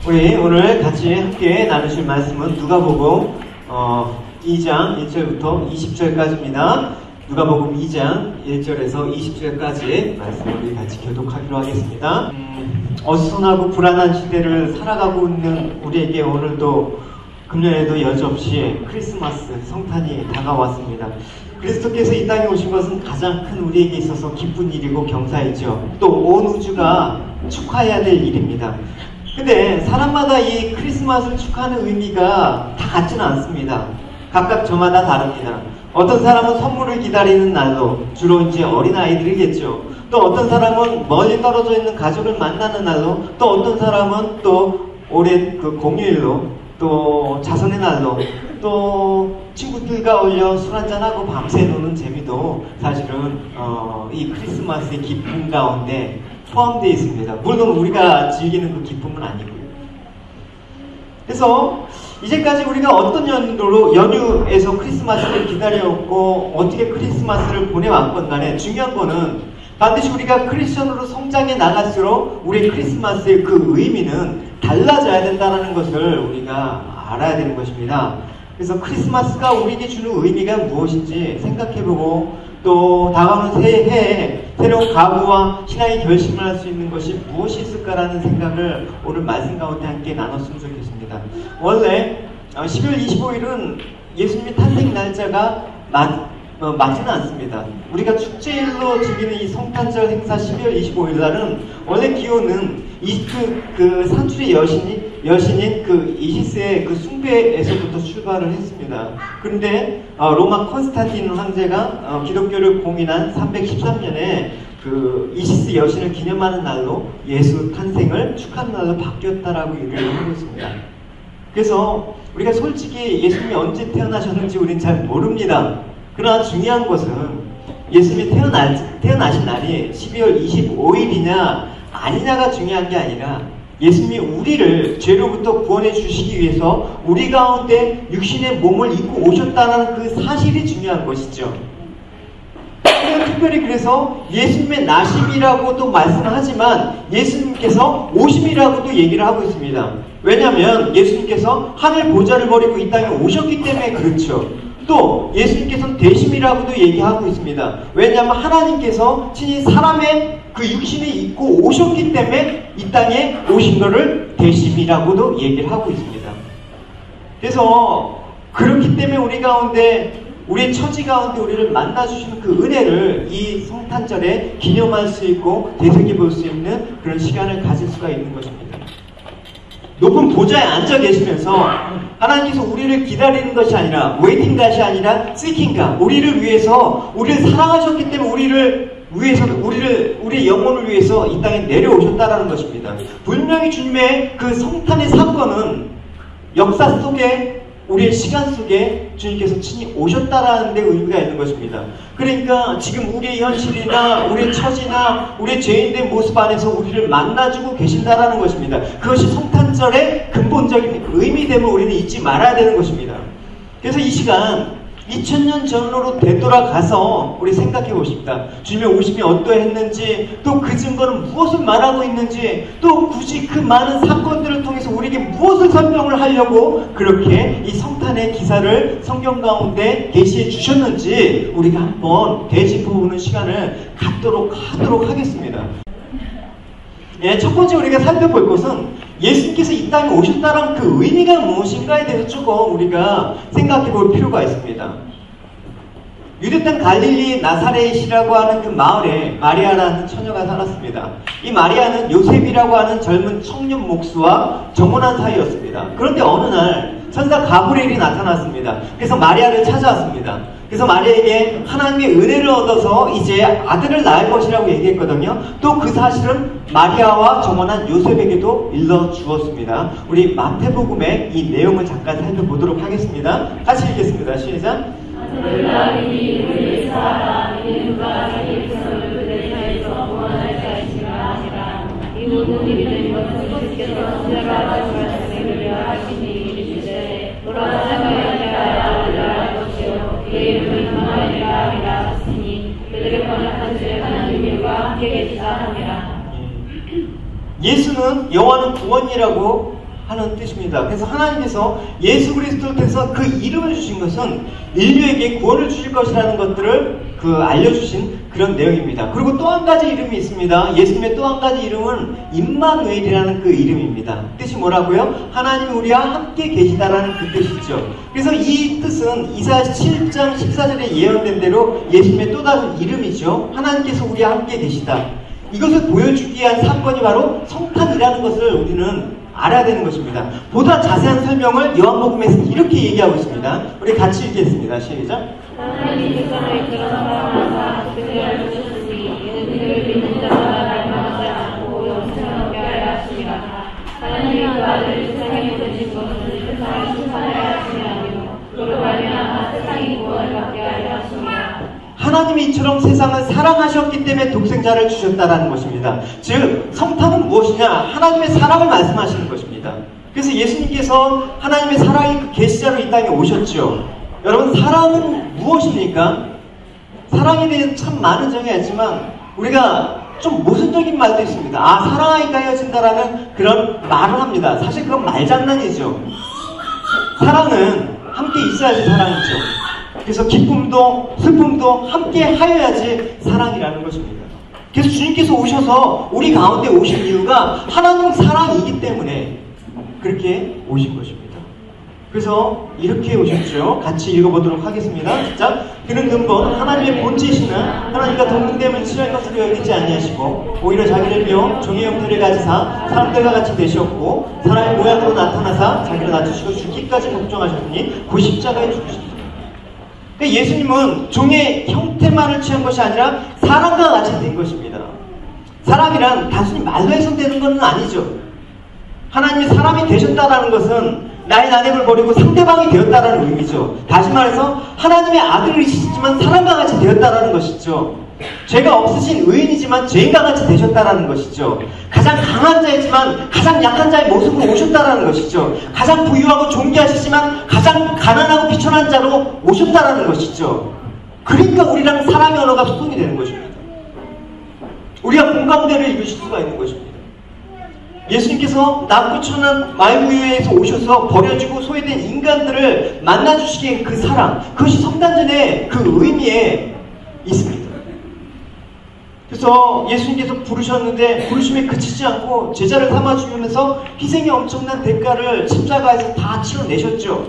우리 오늘 같이 함께 나누실 말씀은 누가복음 2장 1절부터 20절까지입니다. 누가복음 2장 1절에서 20절까지 말씀을 우리 같이 교독하기로 하겠습니다. 어수선하고 불안한 시대를 살아가고 있는 우리에게 오늘도 금년에도 여지없이 크리스마스 성탄이 다가왔습니다. 그리스도께서 이 땅에 오신 것은 가장 큰 우리에게 있어서 기쁜 일이고 경사이죠. 또 온 우주가 축하해야 될 일입니다. 근데 사람마다 이 크리스마스를 축하하는 의미가 다 같지는 않습니다. 각각 저마다 다릅니다. 어떤 사람은 선물을 기다리는 날로, 주로 이제 어린아이들이겠죠. 또 어떤 사람은 멀리 떨어져 있는 가족을 만나는 날로, 또 어떤 사람은 또 오랜 그 공휴일로, 또 자선의 날로, 또 친구들과 어울려 술 한잔하고 밤새 노는 재미도 사실은 이 크리스마스의 기쁨 가운데 포함되어 있습니다. 물론 우리가 즐기는 그 기쁨은 아니고요. 그래서 이제까지 우리가 어떤 연유에서 크리스마스를 기다려왔고 어떻게 크리스마스를 보내왔건 간에 중요한 거는 반드시 우리가 크리스천으로 성장해 나갈수록 우리의 크리스마스의 그 의미는 달라져야 된다는 것을 우리가 알아야 되는 것입니다. 그래서 크리스마스가 우리에게 주는 의미가 무엇인지 생각해보고 또 다가오는 새해에 새로운 각오와 신앙의 결심을 할 수 있는 것이 무엇이 있을까라는 생각을 오늘 말씀 가운데 함께 나눴으면 좋겠습니다. 원래 12월 25일은 예수님의 탄생 날짜가 맞지는 않습니다. 우리가 축제일로 즐기는 이 성탄절 행사 12월 25일 날은 원래 기원은 이집트 그 산출의 여신인 그 이시스의 그 숭배에서부터 출발을 했습니다. 그런데 로마 콘스탄틴 황제가 기독교를 공인한 313년에 그 이시스 여신을 기념하는 날로 예수 탄생을 축하하는 날로 바뀌었다라고 얘기를 하고 있습니다. 그래서 우리가 솔직히 예수님이 언제 태어나셨는지 우리는 잘 모릅니다. 그러나 중요한 것은 예수님이 태어나신 날이 12월 25일이냐 아니냐가 중요한 게 아니라 예수님이 우리를 죄로부터 구원해 주시기 위해서 우리 가운데 육신의 몸을 입고 오셨다는 그 사실이 중요한 것이죠. 특별히 그래서 예수님의 나심이라고도 말씀을 하지만 예수님께서 오심이라고도 얘기를 하고 있습니다. 왜냐하면 예수님께서 하늘 보좌를 버리고 이 땅에 오셨기 때문에 그렇죠. 또 예수님께서는 대심이라고도 얘기하고 있습니다. 왜냐하면 하나님께서 친히 사람의 그 육신을 입고 오셨기 때문에 이 땅에 오신 것을 대심이라고도 얘기를 하고 있습니다. 그래서 그렇기 때문에 우리 가운데 우리의 처지 가운데 우리를 만나주시는 그 은혜를 이 성탄절에 기념할 수 있고 되새겨볼 수 있는 그런 시간을 가질 수가 있는 것입니다. 높은 보좌에 앉아 계시면서 하나님께서 우리를 기다리는 것이 아니라 웨이팅 갓이 아니라 시킹 갓, 우리를 위해서 우리를 사랑하셨기 때문에 우리의 영혼을 위해서 이 땅에 내려오셨다라는 것입니다. 분명히 주님의 그 성탄의 사건은 역사 속에 우리의 시간 속에 주님께서 친히 오셨다라는 데 의미가 있는 것입니다. 그러니까 지금 우리의 현실이나 우리의 처지나 우리의 죄인된 모습 안에서 우리를 만나주고 계신다라는 것입니다. 그것이 성탄절의 근본적인 의미됨을 우리는 잊지 말아야 되는 것입니다. 그래서 이 시간 2000년 전으로 되돌아가서 우리 생각해 보십시다. 주님의 오심이 어떠했는지, 또 그 증거는 무엇을 말하고 있는지, 또 굳이 그 많은 사건들을 통해서 우리에게 무엇을 설명을 하려고 그렇게 이 성탄의 기사를 성경 가운데 계시해 주셨는지 우리가 한번 되짚어보는 시간을 갖도록 하도록 하겠습니다. 첫 번째 우리가 살펴볼 것은 예수님께서 이 땅에 오셨다는 그 의미가 무엇인가에 대해서 조금 우리가 생각해 볼 필요가 있습니다. 유대 땅 갈릴리 나사렛이라고 하는 그 마을에 마리아라는 처녀가 살았습니다. 이 마리아는 요셉이라고 하는 젊은 청년 목수와 정혼한 사이였습니다. 그런데 어느 날 천사 가브리엘이 나타났습니다. 그래서 마리아를 찾아왔습니다. 그래서 마리아에게 하나님의 은혜를 얻어서 이제 아들을 낳을 것이라고 얘기했거든요. 또 그 사실은 마리아와 정혼한 요셉에게도 일러주었습니다. 우리 마태복음의 이 내용을 잠깐 살펴보도록 하겠습니다. 같이 읽겠습니다. 시작. 아들 다윗이 우리 사랑 이누가 자기 백성을 그들 사이에서 구원할 자이시라 하시라. 이 모든 일이 된 것은 주께서 십자가와 말씀을 하시니 이르시되 돌아가자마야 내가 아들을 낳을 것이요 그의 이름을 임마누엘이라 하리라 하시니 그들의 번역한 줄 하나님과 함께 계시다 하니라. 예수는 여호와는 구원이라고 하는 뜻입니다. 그래서 하나님께서 예수 그리스도를 통해서 그 이름을 주신 것은 인류에게 구원을 주실 것이라는 것들을 알려주신 그런 내용입니다. 그리고 또 한 가지 이름이 있습니다. 예수님의 또 한 가지 이름은 임마누엘이라는 그 이름입니다. 뜻이 뭐라고요? 하나님이 우리와 함께 계시다라는 그 뜻이죠. 그래서 이 뜻은 이사야 7장 14절에 예언된 대로 예수님의 또 다른 이름이죠. 하나님께서 우리와 함께 계시다. 이것을 보여주기 위한 사건이 바로 성탄이라는 것을 우리는 알아야 되는 것입니다. 보다 자세한 설명을 요한복음에서 이렇게 얘기하고 있습니다. 우리 같이 읽겠습니다. 시작. 하나님이 세상을 그런 사랑하사 그를 알려주시니 이는 그를 믿는 자마다 멸망하지 않고 영생을 얻게 하려 하심이라. 하나님이 그 아들을 세상에 보내신 것은 세상을 심판하려 하심이 아니요 그로 말미암아 세상이 구원을 받게 하려 하심이라. 하나님이 이처럼 세상을 사랑하셨기 때문에 독생자를 주셨다라는 것입니다. 즉 성탄은 무엇이냐? 하나님의 사랑을 말씀하시는 것입니다. 그래서 예수님께서 하나님의 사랑이 그 계시자로 이 땅에 오셨죠. 여러분, 사랑은 무엇입니까? 사랑에 대해서 참 많은 정의가 있지만 우리가 좀 모순적인 말도 있습니다. 사랑하니까 헤어진다라는 그런 말을 합니다. 사실 그건 말장난이죠. 사랑은 함께 있어야지 사랑이죠. 그래서 기쁨도 슬픔도 함께 하여야지 사랑이라는 것입니다. 그래서 주님께서 오셔서 우리 가운데 오신 이유가 하나님 사랑이기 때문에 그렇게 오신 것입니다. 그래서 이렇게 오셨죠. 같이 읽어보도록 하겠습니다. 자, 그는 근본 하나님의 본체이시는 하나님과 동등됨을 취할 것으로 여기지 아니하시고 오히려 자기를 비워 종의 형태를 가지사 사람들과 같이 되셨고 사람의 모양으로 나타나사 자기를 낮추시고 죽기까지 복종하셨으니 그 십자가에 죽으셨습니다. 그러니까 예수님은 종의 형태만을 취한 것이 아니라 사람과 같이 된 것입니다. 사람이란 단순히 말로 해석되는 것은 아니죠. 하나님이 사람이 되셨다라는 것은 나의 나됨을 버리고 상대방이 되었다라는 의미죠. 다시 말해서 하나님의 아들이시지만 사람과 같이 되었다라는 것이죠. 죄가 없으신 의인이지만 죄인과 같이 되셨다라는 것이죠. 가장 강한 자이지만 가장 약한 자의 모습으로 오셨다라는 것이죠. 가장 부유하고 존귀하시지만 가장 가난하고 비천한 자로 오셨다라는 것이죠. 그러니까 우리랑 사람의 언어가 소통이 되는 것입니다. 우리가 공감대를 이루실 수가 있는 것입니다. 예수님께서 낮고 천한 말구유에서 오셔서 버려지고 소외된 인간들을 만나주시기에 그 사랑, 그것이 성탄절의 그 의미에 있습니다. 그래서 예수님께서 부르셨는데 부르심에 그치지 않고 제자를 삼아주면서 희생의 엄청난 대가를 십자가에서 다 치러내셨죠.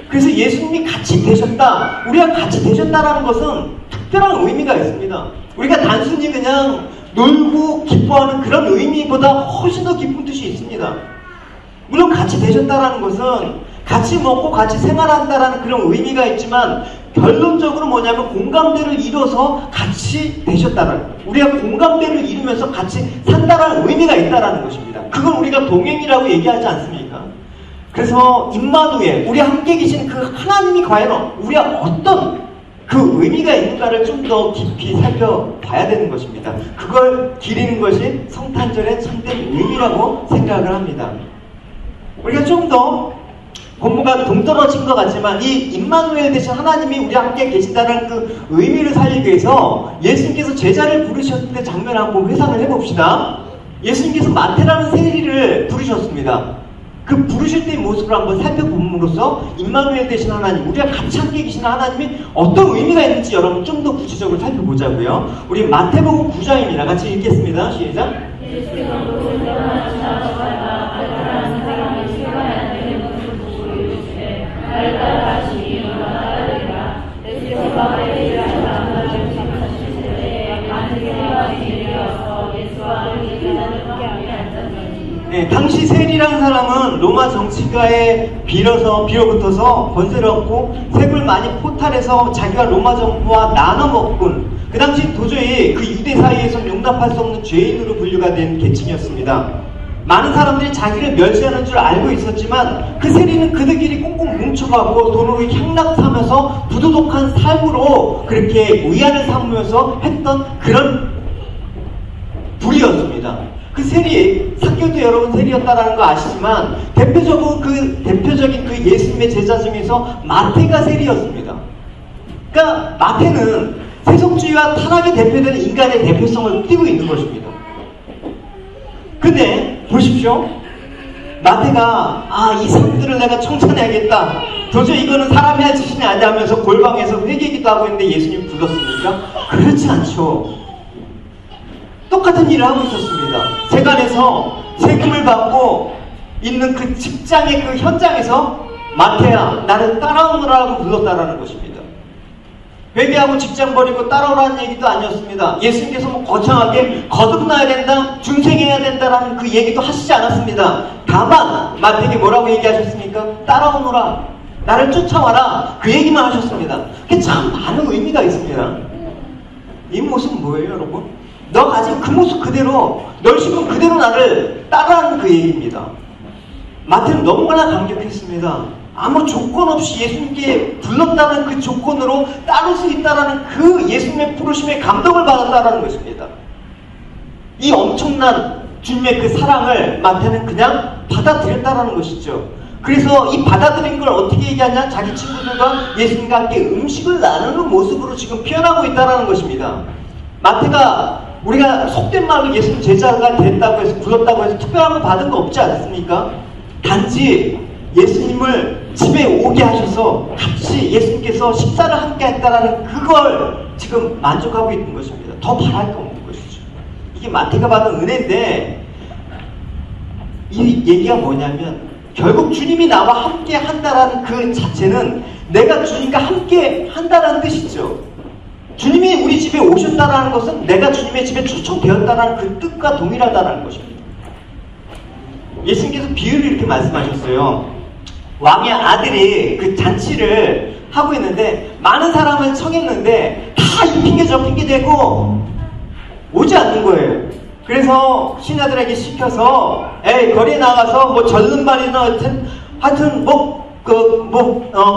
그래서 예수님이 같이 되셨다, 우리가 같이 되셨다라는 것은 특별한 의미가 있습니다. 우리가 단순히 그냥 놀고 기뻐하는 그런 의미보다 훨씬 더 깊은 뜻이 있습니다. 물론 같이 되셨다라는 것은 같이 먹고 같이 생활한다라는 그런 의미가 있지만 결론적으로 뭐냐면 공감대를 이뤄서 같이 되셨다라는, 우리가 공감대를 이루면서 같이 산다라는 의미가 있다라는 것입니다. 그걸 우리가 동행이라고 얘기하지 않습니까? 그래서 임마누엘, 우리 함께 계신 그 하나님이 과연 우리가 어떤 그 의미가 있는가를 좀 더 깊이 살펴봐야 되는 것입니다. 그걸 기리는 것이 성탄절의 참된 의미라고 생각을 합니다. 우리가 좀 더 본문과 동떨어진 것 같지만 이 임마누엘 대신 하나님이 우리와 함께 계신다는 그 의미를 살리기 위해서 예수님께서 제자를 부르셨을 때 장면을 한번 회상을 해봅시다. 예수님께서 마태라는 세리를 부르셨습니다. 그 부르실 때의 모습을 한번 살펴봄으로써 임마누엘 되신 하나님, 우리가 같이 함께 계시는 하나님이 어떤 의미가 있는지 여러분 좀 더 구체적으로 살펴보자고요. 우리 마태복음 9장입니다. 같이 읽겠습니다. 시작. 네, 당시 세리라는 사람은 로마 정치가에 빌어붙어서 권세를 얻고 세금을 많이 포탈해서 자기와 로마 정부와 나눠먹군, 그 당시 도저히 그 유대 사이에서 용납할 수 없는 죄인으로 분류가 된 계층이었습니다. 많은 사람들이 자기를 멸시하는 줄 알고 있었지만 그 세리는 그들끼리 꽁꽁 뭉쳐가고 돈으로 향락하면서 부도덕한 삶으로 그렇게 위안을 삼으면서 했던 그런 부류였습니다. 그 세리, 사개오도 여러분 세리였다라는 거 아시지만 대표적인 그 예수님의 제자 중에서 마태가 세리였습니다. 그러니까 마태는 세속주의와 타락이 대표되는 인간의 대표성을 띠고 있는 것입니다. 근데 보십시오. 마태가 이 사람들을 내가 청산해야겠다. 도저히 이거는 사람이 할 짓이 아니야 하면서 골방에서 회개기도 하고 있는데 예수님 불렀습니까? 그렇지 않죠. 똑같은 일을 하고 있었습니다. 세간에서 세금을 받고 있는 그 직장의 그 현장에서 마태야 나를 따라오느라고 불렀다라는 것입니다. 회개하고 직장 버리고 따라오라는 얘기도 아니었습니다. 예수님께서 뭐 거창하게 거듭나야 된다, 중생해야 된다라는 그 얘기도 하시지 않았습니다. 다만 마태에게 뭐라고 얘기하셨습니까? 따라오너라, 나를 쫓아와라, 그 얘기만 하셨습니다. 그게 참 많은 의미가 있습니다. 이 모습은 뭐예요, 여러분? 너 가진 그 모습 그대로, 널 지금 그대로 나를 따라하는 그 얘기입니다. 마태는 너무나 감격했습니다. 아무 조건 없이 예수님께 불렀다는 그 조건으로 따를 수 있다는 그 예수님의 부르심에 감동을 받았다는 것입니다. 이 엄청난 주님의 그 사랑을 마태는 그냥 받아들였다는 것이죠. 그래서 이 받아들인 걸 어떻게 얘기하냐? 자기 친구들과 예수님과 함께 음식을 나누는 모습으로 지금 표현하고 있다는 것입니다. 마태가 우리가 속된 말로 예수님 제자가 됐다고 해서 불렀다고 해서 특별한 거 받은 거 없지 않습니까? 단지 예수님을 집에 오게 하셔서 같이 예수님께서 식사를 함께 했다라는 그걸 지금 만족하고 있는 것입니다. 더 바랄 거 없는 것이죠. 이게 마태가 받은 은혜인데 이 얘기가 뭐냐면 결국 주님이 나와 함께 한다라는 그 자체는 내가 주님과 함께 한다라는 뜻이죠. 주님이 우리 집에 오셨다라는 것은 내가 주님의 집에 초청되었다라는 그 뜻과 동일하다라는 것입니다. 예수님께서 비유를 이렇게 말씀하셨어요. 왕의 아들이 그 잔치를 하고 있는데 많은 사람을 청했는데 다 이 핑계 저 핑계 대고 오지 않는 거예요. 그래서 신하들에게 시켜서 거리에 나가서 뭐 절름발이나 하여튼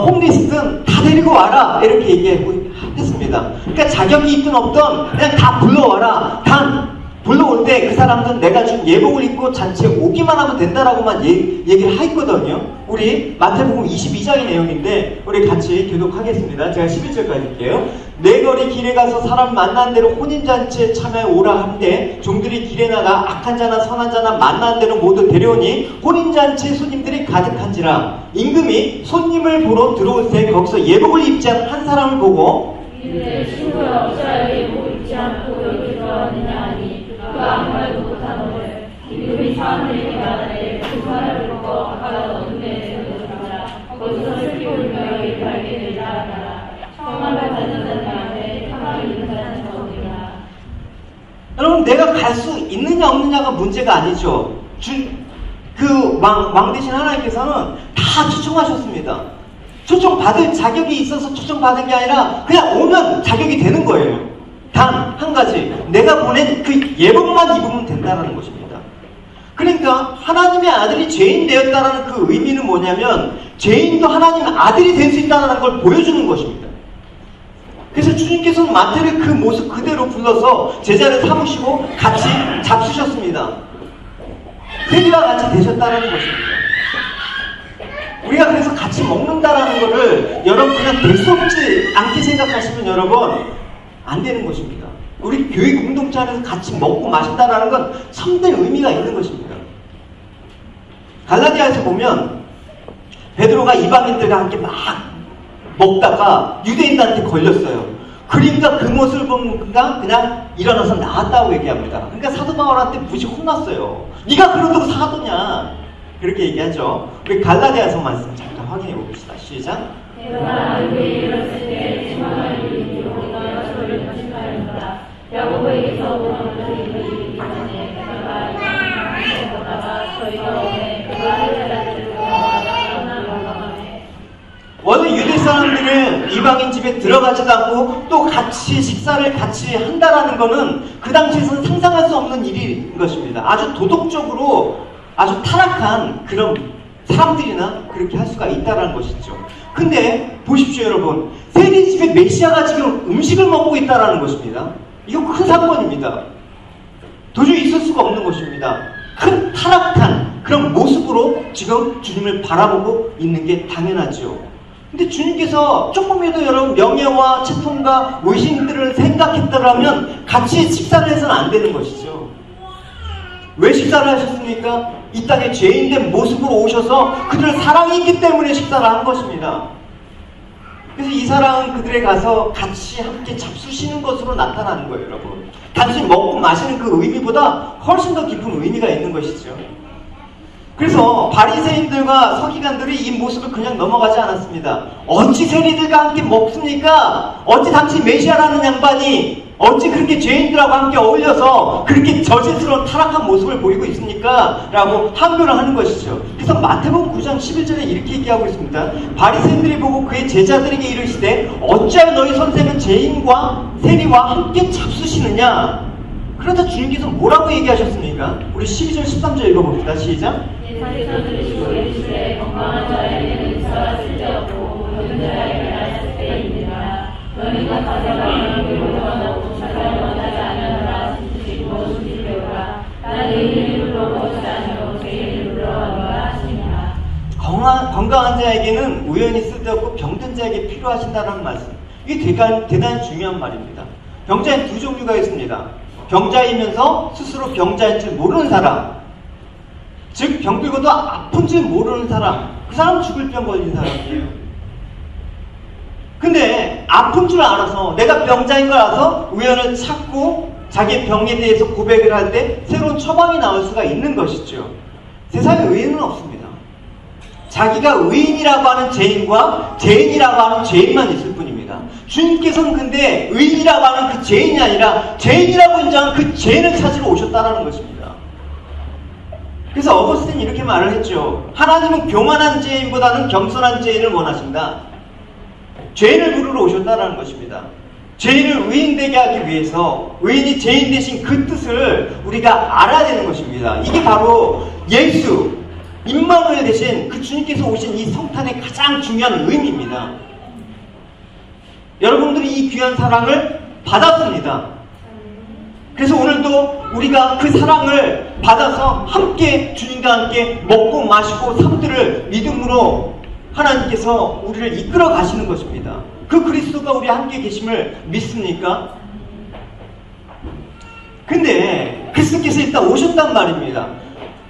홈리스트든 다 데리고 와라 이렇게 얘기했습니다. 그러니까 자격이 있든 없든 그냥 다 불러와라. 단 불러올 때 그 사람들은 내가 준 예복을 입고 잔치에 오기만 하면 된다라고만 얘기를 했거든요. 우리 마태복음 22장의 내용인데 우리 같이 교독하겠습니다. 제가 11절까지 할게요. 내 거리 길에 가서 사람 만난 대로 혼인잔치에 참여해 오라 한데 종들이 길에 나가 악한 자나 선한 자나 만난 대로 모두 데려오니 혼인잔치에 손님들이 가득한지라. 임금이 손님을 보러 들어올 때 거기서 예복을 입지 않은 한 사람을 보고 이내 친구야 어찌하여 예복을 입지 않고 여기 들어왔느냐 하니 그가 아무 말도 못하노를 임금이 사람들에게 말하되 그 사람을 보고 아까도 어둠에 세우더라. 거기서 슬피 울며 이를 알게 되리라 하더라. 청함을 받는 자들 앞에 탐함이 있는 자는 없느니라. 여러분 내가 갈 수 있느냐 없느냐가 문제가 아니죠. 왕 대신 하나님께서는 다 초청하셨습니다. 초청받을 자격이 있어서 초청받은 게 아니라 그냥 오면 자격이 되는 거예요. 단 한 가지, 내가 보낸 그 예복만 입으면 된다는 것입니다. 그러니까 하나님의 아들이 죄인 되었다는 그 의미는 뭐냐면 죄인도 하나님의 아들이 될 수 있다는 걸 보여주는 것입니다. 그래서 주님께서는 마태를 그 모습 그대로 불러서 제자를 삼으시고 같이 잡수셨습니다. 세리와 같이 되셨다는 것입니다. 우리가 그래서 같이 먹는다라는 것을 여러분 그냥 될 수 없지 않게 생각하시면 여러분 안 되는 것입니다. 우리 교회 공동체 안에서 같이 먹고 마신다라는 건 참된 의미가 있는 것입니다. 갈라디아에서 보면 베드로가 이방인들과 함께 막 먹다가 유대인들한테 걸렸어요. 그러니까 그 모습을 보니까 그냥 일어나서 나왔다고 얘기합니다. 그러니까 사도 바울한테 무지 혼났어요. 네가 그러도록 사도냐 그렇게 얘기하죠. 우리 갈라디아서 말씀 잠깐 확인해 봅시다. 시작. 야고보에게서 오는 것이 전에 그가 보다가 저희가 오늘 그가 해달라고 떠난 건강하네. 원래 유대 사람들은 이방인 집에 들어가지도 않고 또 같이 식사를 같이 한다라는 것은 그 당시에서는 상상할 수 없는 일인 것입니다. 아주 도덕적으로 아주 타락한 그런 사람들이나 그렇게 할 수가 있다는 것이죠. 근데 보십시오 여러분, 세리 집에 메시아가 지금 음식을 먹고 있다는 것입니다. 이거 큰 사건입니다. 도저히 있을 수가 없는 것입니다. 큰 타락한 그런 모습으로 지금 주님을 바라보고 있는 게 당연하죠. 근데 주님께서 조금이라도 여러분 명예와 채통과 의심들을 생각했다면 같이 식사를 해서는 안 되는 것이죠. 왜 식사를 하셨습니까? 이 땅에 죄인된 모습으로 오셔서 그들을 사랑이 있기 때문에 식사를 한 것입니다. 그래서 이 사랑은 그들에 가서 같이 함께 잡수시는 것으로 나타나는 거예요, 여러분. 단순히 먹고 마시는 그 의미보다 훨씬 더 깊은 의미가 있는 것이죠. 그래서 바리새인들과 서기관들이 이 모습을 그냥 넘어가지 않았습니다. 어찌 세리들과 함께 먹습니까? 어찌 당시 메시아라는 양반이 어찌 그렇게 죄인들하고 함께 어울려서 그렇게 저질스러운 타락한 모습을 보이고 있습니까? 라고 항변을 하는 것이죠. 그래서 마태복음 9장 11절에 이렇게 얘기하고 있습니다. 바리새인들이 보고 그의 제자들에게 이르시되 어찌하여 너희 선생은 죄인과 세리와 함께 잡수시느냐? 그러다 주님께서 뭐라고 얘기하셨습니까? 우리 12절 13절 읽어봅시다. 시작. 예수께서 들으시고 이르시되 건강한 자에게는 의사가 쓸데없고 모든 자에게는 쓸데있느니라. 너희가 가져가는 의로워도 사람을 원하지 않으라 하시듯이 무엇인지 배우라. 나는 의인을 불러오지 않으려 죄인을 불러오라 하시니라. 건강한 자에게는 우연히 쓸데없고 병든 자에게 필요하신다는 말씀. 이게 대단히 중요한 말입니다. 병자엔 두 종류가 있습니다. 병자이면서 스스로 병자인 줄 모르는 사람, 즉 병들고도 아픈 줄 모르는 사람, 그 사람은 죽을 병 걸린 사람이에요. 근데 아픈 줄 알아서, 내가 병자인 걸 알아서 우연을 찾고 자기의 병에 대해서 고백을 할 때 새로운 처방이 나올 수가 있는 것이죠. 세상에 의인은 없습니다. 자기가 의인이라고 하는 죄인과 죄인이라고 하는 죄인만 있을 뿐입니다. 주님께서는 근데 의인이라고 하는 그 죄인이 아니라 죄인이라고 인정한 그 죄인을 찾으러 오셨다는 것입니다. 그래서 어거스틴이 이렇게 말을 했죠. 하나님은 교만한 죄인보다는 겸손한 죄인을 원하신다. 죄인을 부르러 오셨다는 것입니다. 죄인을 의인되게 하기 위해서 의인이 죄인 되신 그 뜻을 우리가 알아야 되는 것입니다. 이게 바로 예수 임마누엘 대신 그 주님께서 오신 이 성탄의 가장 중요한 의미입니다. 여러분들이 이 귀한 사랑을 받았습니다. 그래서 오늘도 우리가 그 사랑을 받아서 함께 주님과 함께 먹고 마시고 삶들을 믿음으로 하나님께서 우리를 이끌어 가시는 것입니다. 그 그리스도가 우리 함께 계심을 믿습니까? 근데 그리스도께서 일단 오셨단 말입니다.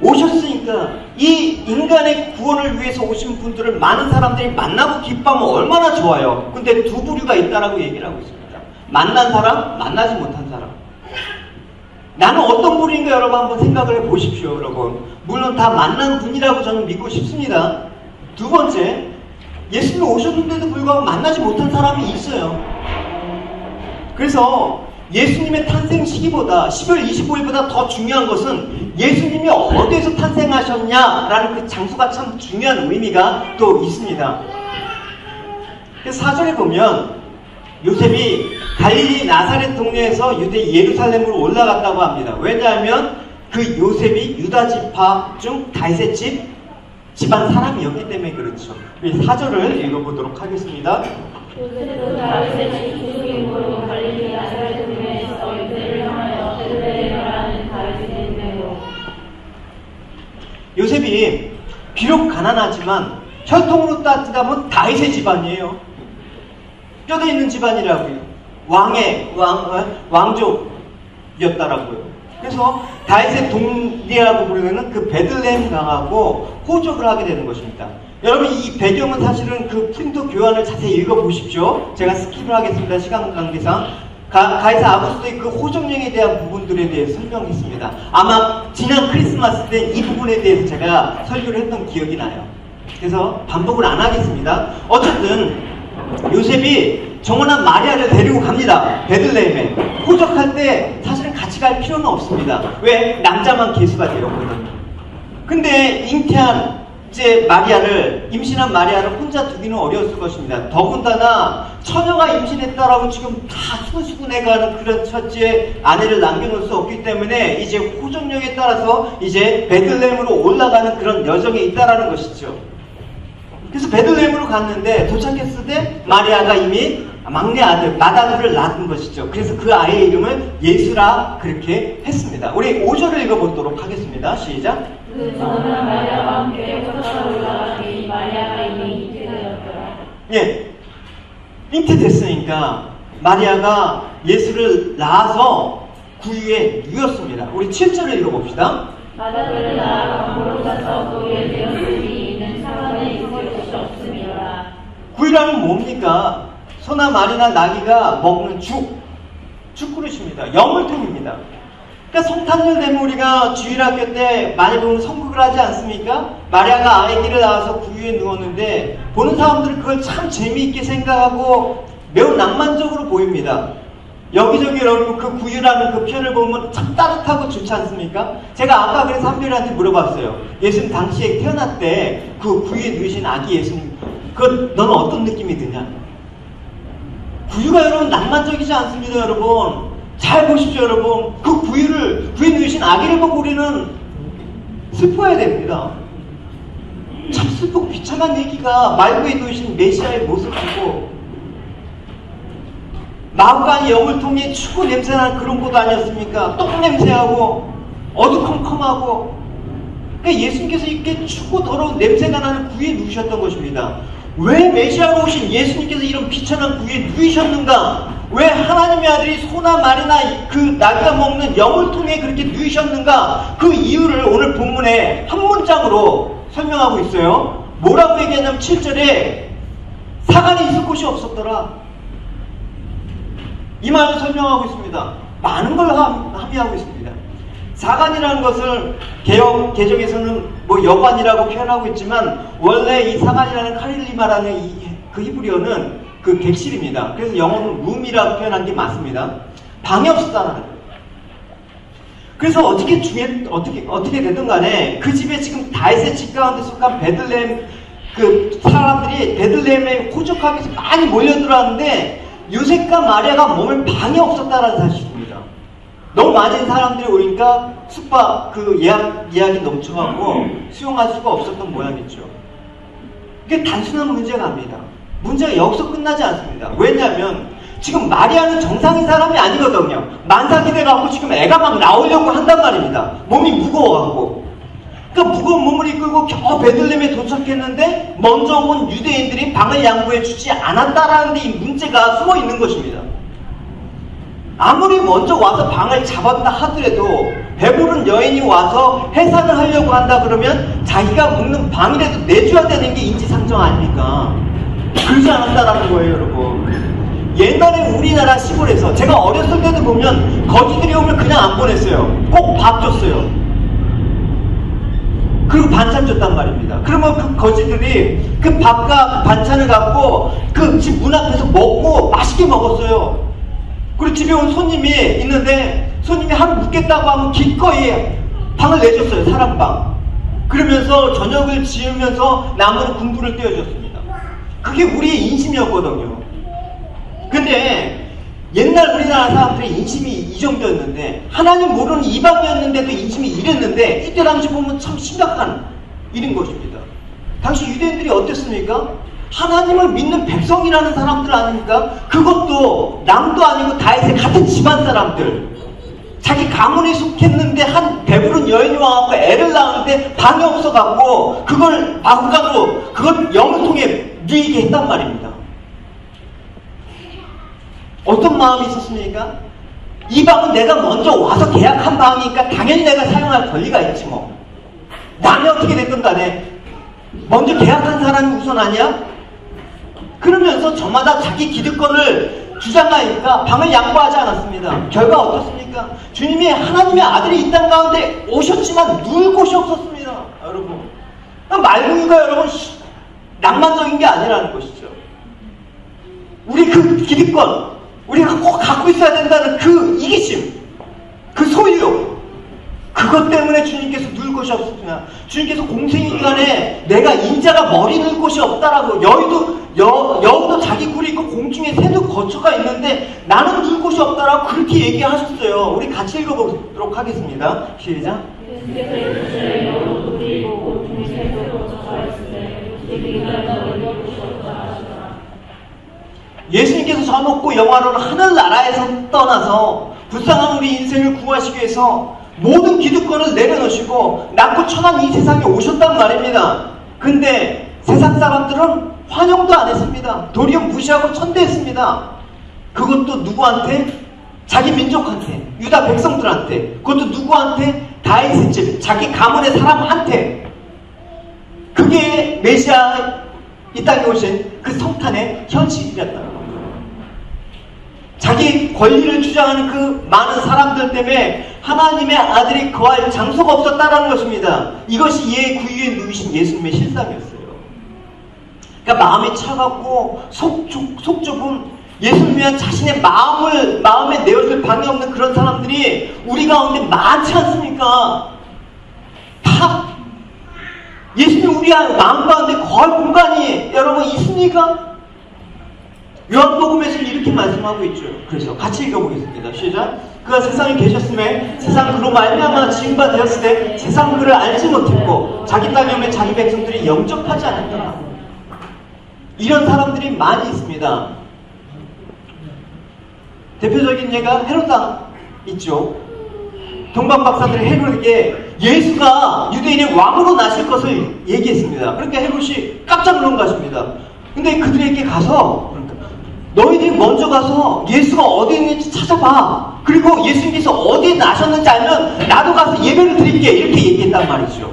오셨으니까 이 인간의 구원을 위해서 오신 분들을 많은 사람들이 만나고 기뻐하면 얼마나 좋아요. 근데 두 부류가 있다라고 얘기를 하고 있습니다. 만난 사람, 만나지 못한 사람. 나는 어떤 부류인가 여러분 한번 생각을 해보십시오. 여러분 물론 다 만난 분이라고 저는 믿고 싶습니다. 두 번째, 예수님이 오셨는데도 불구하고 만나지 못한 사람이 있어요. 그래서 예수님의 탄생 시기보다 10월 25일보다 더 중요한 것은 예수님이 어디에서 탄생하셨냐라는 그 장소가 참 중요한 의미가 또 있습니다. 그래서 4절에 보면 요셉이 갈릴리 나사렛 동네에서 유대 예루살렘으로 올라갔다고 합니다. 왜냐하면 그 요셉이 유다 지파 중 다윗의 집안 사람이었기 때문에 그렇죠. 4절을 읽어보도록 하겠습니다. 요셉도 다윗의 집 주인으로 갈릴리 나사렛 동네에서 유대를 향하여 베들레헴이라는 다윗의 집으로. 요셉이 비록 가난하지만 혈통으로 따지자면 다윗의 집안이에요. 뼈대 있는 집안이라고요. 왕족이었다라고요. 그래서 다윗의 동리라고 부르는 그 베들레헴 강하고 호적을 하게 되는 것입니다. 여러분 이 배경은 사실은 그 프린터 교환을 자세히 읽어보십시오. 제가 스킵을 하겠습니다. 시간 관계상. 가이사 아구스도의 그 호적령에 대한 부분들에 대해서 설명했습니다. 아마 지난 크리스마스 때 이 부분에 대해서 제가 설교를 했던 기억이 나요. 그래서 반복을 안 하겠습니다. 어쨌든 요셉이 정원한 마리아를 데리고 갑니다. 베들레헴에. 호적할 때 사실은 같이 갈 필요는 없습니다. 왜? 남자만 계수가 되었거든요. 근데 잉태한 이제 임신한 마리아를 혼자 두기는 어려웠을 것입니다. 더군다나 처녀가 임신했다라고 지금 다 수근수근해가는 그런 첫째 아내를 남겨놓을 수 없기 때문에 이제 호적령에 따라서 이제 베들레헴으로 올라가는 그런 여정에 있다라는 것이죠. 그래서 베들레헴으로 갔는데 도착했을 때 마리아가 이미 막내 아들, 맏아들을 낳은 것이죠. 그래서 그 아이의 이름을 예수라 그렇게 했습니다. 우리 5절을 읽어보도록 하겠습니다. 시작. 그 정원한 마리아와 함께 쫓아 올라가니 마리아가 이미 잉태되었더라. 예, 잉태됐으니까 마리아가 예수를 낳아서 구유에 누였습니다. 우리 7절을 읽어봅시다. 바다를 나아 강으로 가서 거기에 되었으니 이는 사관에 있을 곳이 없음이라. 구유라는 뭡니까? 소나 말이나 나귀가 먹는 죽그릇입니다. 영물통입니다. 그러니까 성탄절 되면 우리가 주일학교 때 많이 보면 성극을 하지 않습니까? 마리아가 아기를 낳아서 구유에 누웠는데 보는 사람들은 그걸 참 재미있게 생각하고 매우 낭만적으로 보입니다. 여기저기 여러분 그 구유라는 그 표현을 보면 참 따뜻하고 좋지 않습니까? 제가 아까 그래서 한별이한테 물어봤어요. 예수님 당시에 태어날 때 그 구유에 누우신 아기 예수님 너는 어떤 느낌이 드냐? 구유가 여러분 낭만적이지 않습니다, 여러분. 잘 보십시오, 여러분. 그 구유에 누우신 아기를 보고 우리는 슬퍼야 됩니다. 참 슬프고 비참한 얘기가 말구에 누우신 메시아의 모습이고 마구간이 영물통에 추고 냄새나는 그런 곳 아니었습니까? 똥 냄새하고 어두컴컴하고 그러니까 예수님께서 이렇게 추고 더러운 냄새가 나는 구유에 누우셨던 것입니다. 왜 메시아로 오신 예수님께서 이런 비천한 구유에 누이셨는가? 왜 하나님의 아들이 소나 말이나 그 나귀가 먹는 영물통에 그렇게 누이셨는가? 그 이유를 오늘 본문에 한 문장으로 설명하고 있어요. 뭐라고 얘기하냐면 7절에 사관이 있을 곳이 없었더라. 이 말을 설명하고 있습니다. 많은 걸 함의하고 있습니다. 사관이라는 것을 개정에서는 뭐 여관이라고 표현하고 있지만 원래 이 사관이라는 카릴리마라는 그 히브리어는 그 객실입니다. 그래서 영어는 룸이라고 표현한 게 맞습니다. 방이 없었다는 거예요. 그래서 어떻게 됐든 간에 그 집에 지금 다윗의 집 가운데 속한 베들레헴 그 사람들이 베들레헴에 호적하기 위해서 많이 몰려들어왔는데 요셉과 마리아가 머물 방이 없었다는 사실입니다. 너무 많은 사람들이 오니까 숙박 그 예약이 넘쳐가고 수용할 수가 없었던 모양이죠. 이게 단순한 문제가 아닙니다. 문제가 여기서 끝나지 않습니다. 왜냐하면 지금 마리아는 정상인 사람이 아니거든요. 만삭이 돼가지고 지금 애가 막 나오려고 한단 말입니다. 몸이 무거워가지고. 그러니까 무거운 몸을 이끌고 겨우 베들레헴에 도착했는데 먼저 온 유대인들이 방을 양보해 주지 않았다라는 데 이 문제가 숨어 있는 것입니다. 아무리 먼저 와서 방을 잡았다 하더라도 배부른 여인이 와서 해산을 하려고 한다 그러면 자기가 묵는 방이라도 내줘야 되는 게 인지상정 아닙니까? 그러지 않았다라는 거예요, 여러분. 옛날에 우리나라 시골에서 제가 어렸을 때도 보면 거지들이 오면 그냥 안 보냈어요. 꼭 밥 줬어요. 그리고 반찬 줬단 말입니다. 그러면 그 거지들이 그 밥과 그 반찬을 갖고 그 집 문 앞에서 먹고 맛있게 먹었어요. 그리고 집에 온 손님이 있는데 손님이 하루 묵겠다고 하면 기꺼이 방을 내줬어요. 사람방. 그러면서 저녁을 지으면서 나무로 군부를 떼어줬습니다. 그게 우리의 인심이었거든요. 근데 옛날 우리나라 사람들의 인심이 이 정도였는데 하나님 모르는 이방이었는데도 인심이 이랬는데 이때 당시 보면 참 심각한 일인 것입니다. 당시 유대인들이 어땠습니까? 하나님을 믿는 백성이라는 사람들 아닙니까? 그것도 남도 아니고 다윗의 같은 집안 사람들. 자기 가문에 속했는데 한 배부른 여인이 와갖고 애를 낳았는데 방이 없어갖고 그걸 마구간으로 그걸 영통에 누이게 했단 말입니다. 어떤 마음이 있었습니까? 이 방은 내가 먼저 와서 계약한 방이니까 당연히 내가 사용할 권리가 있지 뭐. 남이 어떻게 됐든 간에 먼저 계약한 사람이 우선 아니야? 그러면서 저마다 자기 기득권을 주장하니까 방을 양보하지 않았습니다. 결과 어떻습니까? 주님이 하나님의 아들이 이 땅 가운데 오셨지만 누울 곳이 없었습니다. 여러분. 말구유가 여러분 낭만적인 게 아니라는 것이죠. 우리 그 기득권, 우리가 꼭 갖고 있어야 된다는 그 이기심, 그 소유, 그것 때문에 주님께서 누울 곳이 없습니다. 주님께서 공생이간에 내가 인자가 머리 넣을 곳이 없다라고 여우도 자기 굴이 있고 공중에 새도 거처가 있는데 나는 누울 곳이 없다라고 그렇게 얘기하셨어요. 우리 같이 읽어보도록 하겠습니다. 시작. 예수님께서 저 높고 영화로운 하늘나라에서 떠나서 불쌍한 우리 인생을 구하시기 위해서 모든 기득권을 내려놓으시고 낮고 천한 이 세상에 오셨단 말입니다. 근데 세상 사람들은 환영도 안 했습니다. 도리어 무시하고 천대했습니다. 그것도 누구한테? 자기 민족한테, 유다 백성들한테. 그것도 누구한테? 다윗의 집, 자기 가문의 사람한테 그게 메시아 이 땅에 오신 그 성탄의 현실이었다는 겁니다. 자기 권리를 주장하는 그 많은 사람들 때문에 하나님의 아들이 거할 장소가 없었다는 것입니다. 이것이 이의 구유에 누이신 예수님의 실상이었어요. 그러니까 마음이 차갑고 속 좁은 예수님 위한 자신의 마음에 내어줄 방이 없는 그런 사람들이 우리 가운데 많지 않습니까? 다 예수님 우리 마음 가운데 거할 공간이 여러분 있습니까? 요한복음에서 이렇게 말씀하고 있죠. 그래서 같이 읽어보겠습니다. 시작. 그가 세상에 계셨음에 세상 그로 말미암아 지은 바 되었을 때 세상 그를 알지 못했고 자기 땅에 오면 자기 백성들이 영접하지 않았다. 이런 사람들이 많이 있습니다. 대표적인 예가 헤롯 왕 있죠. 동방 박사들이 헤롯에게 예수가 유대인의 왕으로 나실 것을 얘기했습니다. 그러니까 헤롯이 깜짝 놀란 것입니다. 근데 그들에게 가서 너희들이 먼저 가서 예수가 어디 있는지 찾아봐. 그리고 예수님께서 어디에 나셨는지 알면 나도 가서 예배를 드릴게. 이렇게 얘기했단 말이죠.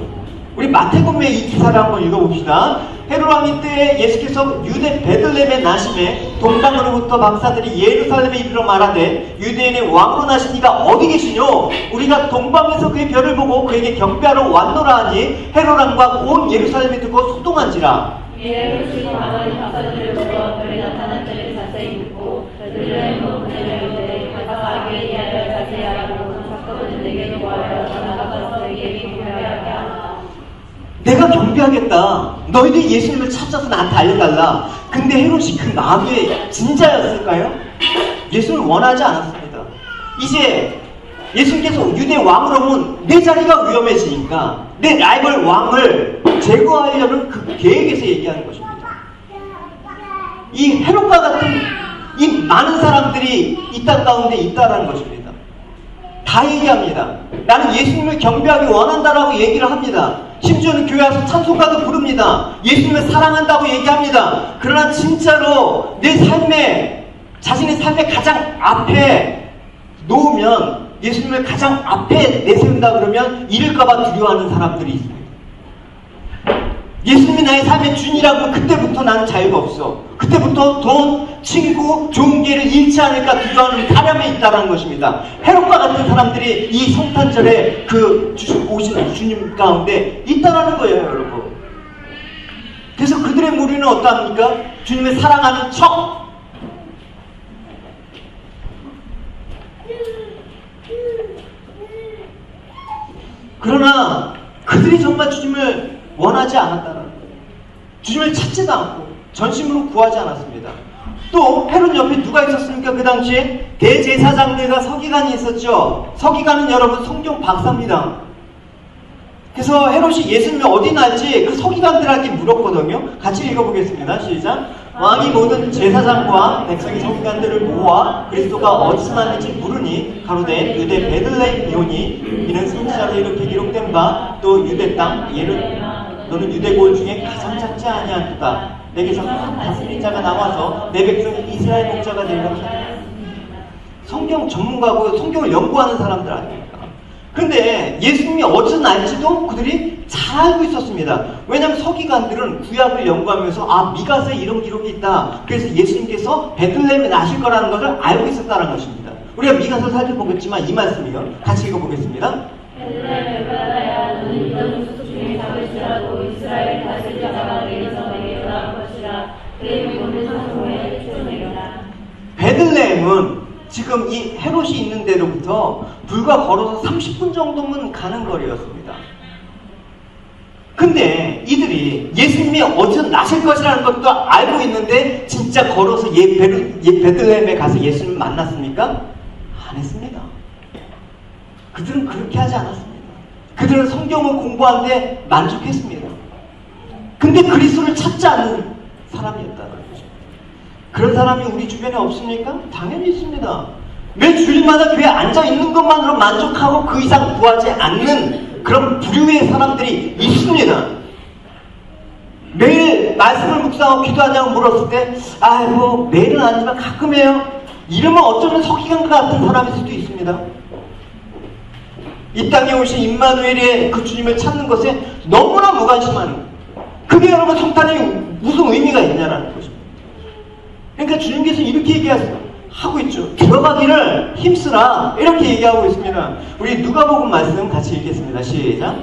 우리 마태복음의 이 기사를 한번 읽어봅시다. 헤롯 왕이 때에 예수께서 유대 베들레헴에 나심에 동방으로부터 박사들이 예루살렘에 이르러 말하되 유대인의 왕으로 나신 이가 어디 계시뇨? 우리가 동방에서 그의 별을 보고 그에게 경배하러 왔노라 하니 헤롯 왕과 온 예루살렘이 듣고 소동한지라. 헤롯이 가만히 박사들을 보고 별이 나타난 때를 자세히 묻고 베들레헴으로 보내려는데 가까이에 이하여 자세히 알아보고 사건을 내게 구하여 나가서 그에게 경배하게 하라. 내가 경배하겠다. 너희들이 예수님을 찾아서 나한테 알려달라. 근데 헤롯이 그 마음이 진짜였을까요? 예수를 원하지 않았습니다. 이제 예수님께서 유대 왕으로 오면 내 자리가 위험해지니까 내 라이벌 왕을 제거하려는 그 계획에서 얘기하는 것입니다. 이 헤롯과 같은 이 많은 사람들이 이 땅 가운데 있다는 것입니다. 다 얘기합니다. 나는 예수님을 경배하기 원한다라고 얘기를 합니다. 심지어는 교회 와서 찬송가도 부릅니다. 예수님을 사랑한다고 얘기합니다. 그러나 진짜로 내 삶에 자신의 삶의 가장 앞에 놓으면 예수님을 가장 앞에 내세운다 그러면 잃을까봐 두려워하는 사람들이 있습니다. 예수님이 나의 삶의 주인이라고 그때부터 나는 자유가 없어. 그때부터 돈, 친구, 좋은 기회를 잃지 않을까 두려워하는 가람에 있다는 것입니다. 헤롯과 같은 사람들이 이 성탄절에 그 오신 주님 가운데 있다는 거예요, 여러분. 그래서 그들의 무리는 어떠합니까? 주님을 사랑하는 척. 그러나 그들이 정말 주님을 원하지 않았다는 거예요. 주님을 찾지도 않고 전심으로 구하지 않았습니다. 또 헤롯 옆에 누가 있었습니까? 그 당시에 대제사장들과 서기관이 있었죠. 서기관은 여러분 성경 박사입니다. 그래서 헤롯이 예수님이 어디 날지 그 서기관들에게 물었거든요. 같이 읽어보겠습니다. 시작. 왕이 모든 제사장과 백성의 서기관들을 모아 그리스도가 어디서 났는지 물으니 가로되 유대 베들레헴이오니 이는 선지자로 이렇게 기록된 바 또 유대 땅 너는 유대 고을 중에 가장 작지 아니하도다. 내게서 다스린 자가 나와서 내 백성이 이스라엘 목자가 되리라. 성경 전문가고 성경을 연구하는 사람들 아닙니까? 근데 예수님이 어디서 날지도 그들이 잘 알고 있었습니다. 왜냐하면 서기관들은 구약을 연구하면서 미가서에 이런 기록이 있다. 그래서 예수님께서 베들레헴에 나실 거라는 것을 알고 있었다는 것입니다. 우리가 미가서 살펴보겠지만 이 말씀이요. 같이 읽어보겠습니다. 베들레헴 에브라다야 너는 이전 족속 중에 작을지라도 이스라엘 다스릴 자가 내게서 내게 나올 것이라. 그의 모든 성소에 추천되리라. 베들레헴은 지금 이 헤롯이 있는 데로부터 불과 걸어서 30분 정도면 가는 거리였습니다. 근데 이들이 예수님이 어디서 나실 것이라는 것도 알고 있는데 진짜 걸어서 베들레헴에 가서 예수님을 만났습니까? 안 했습니다. 그들은 그렇게 하지 않았습니다. 그들은 성경을 공부하는데 만족했습니다. 근데 그리스도를 찾지 않는 사람이었다는 거죠. 그런 사람이 우리 주변에 없습니까? 당연히 있습니다. 매 주일마다 교회에 앉아있는 것만으로 만족하고 그 이상 구하지 않는 그런 부류의 사람들이 있습니다. 매일 말씀을 묵상하고 기도하냐고 물었을 때 매일은 아니지만 가끔 해요. 이러면 어쩌면 서기관 같은 사람일 수도 있습니다. 이 땅에 오신 임마누엘의 그 주님을 찾는 것에 너무나 무관심하는 거예요. 그게 여러분 성탄에 무슨 의미가 있냐라는 것입니다. 그러니까 주님께서 이렇게 얘기하고 있죠. 들어가기를 힘쓰라 이렇게 얘기하고 있습니다. 우리 누가복음 말씀 같이 읽겠습니다. 시작.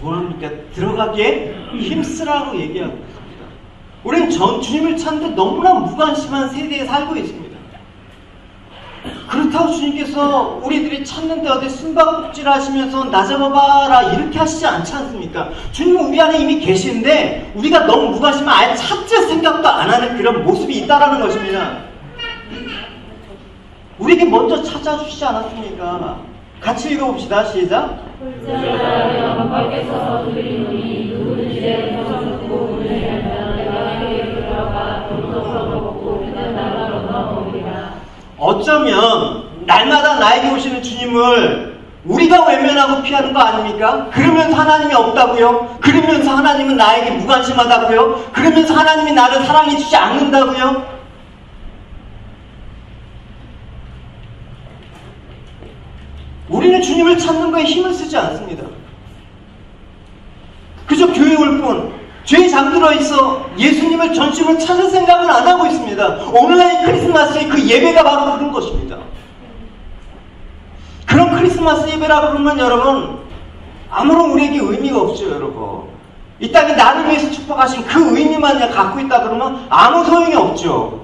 뭐합니까? 들어가기에 힘쓰라고 얘기하고 있습니다. 우리는 주님을 찾는데 너무나 무관심한 세대에 살고 있습니다. 그렇다고 주님께서 우리들이 찾는데 어디 숨바꼭질 하시면서 나 잡아봐라 이렇게 하시지 않지 않습니까? 주님은 우리 안에 이미 계시는데 우리가 너무 무관심하면 아예 찾을 생각도 안 하는 그런 모습이 있다라는 것입니다. 우리에게 먼저 찾아주시지 않았습니까? 같이 읽어봅시다. 시작. 어쩌면 날마다 나에게 오시는 주님을 우리가 외면하고 피하는 거 아닙니까? 그러면서 하나님이 없다고요? 그러면서 하나님은 나에게 무관심하다고요? 그러면서 하나님이 나를 사랑해 주지 않는다고요? 우리는 주님을 찾는 거에 힘을 쓰지 않습니다. 그저 교회 올 뿐, 죄에 잠들어 있어 예수님을 전심으로 찾을 생각은 안 하고 있습니다. 오늘날 크리스마스의 그 예배가 바로 그런 것입니다. 그런 크리스마스 예배라 그러면 여러분 아무런 우리에게 의미가 없죠. 여러분 이 땅에 나를 위해서 축복하신 그 의미만 갖고 있다 그러면 아무 소용이 없죠.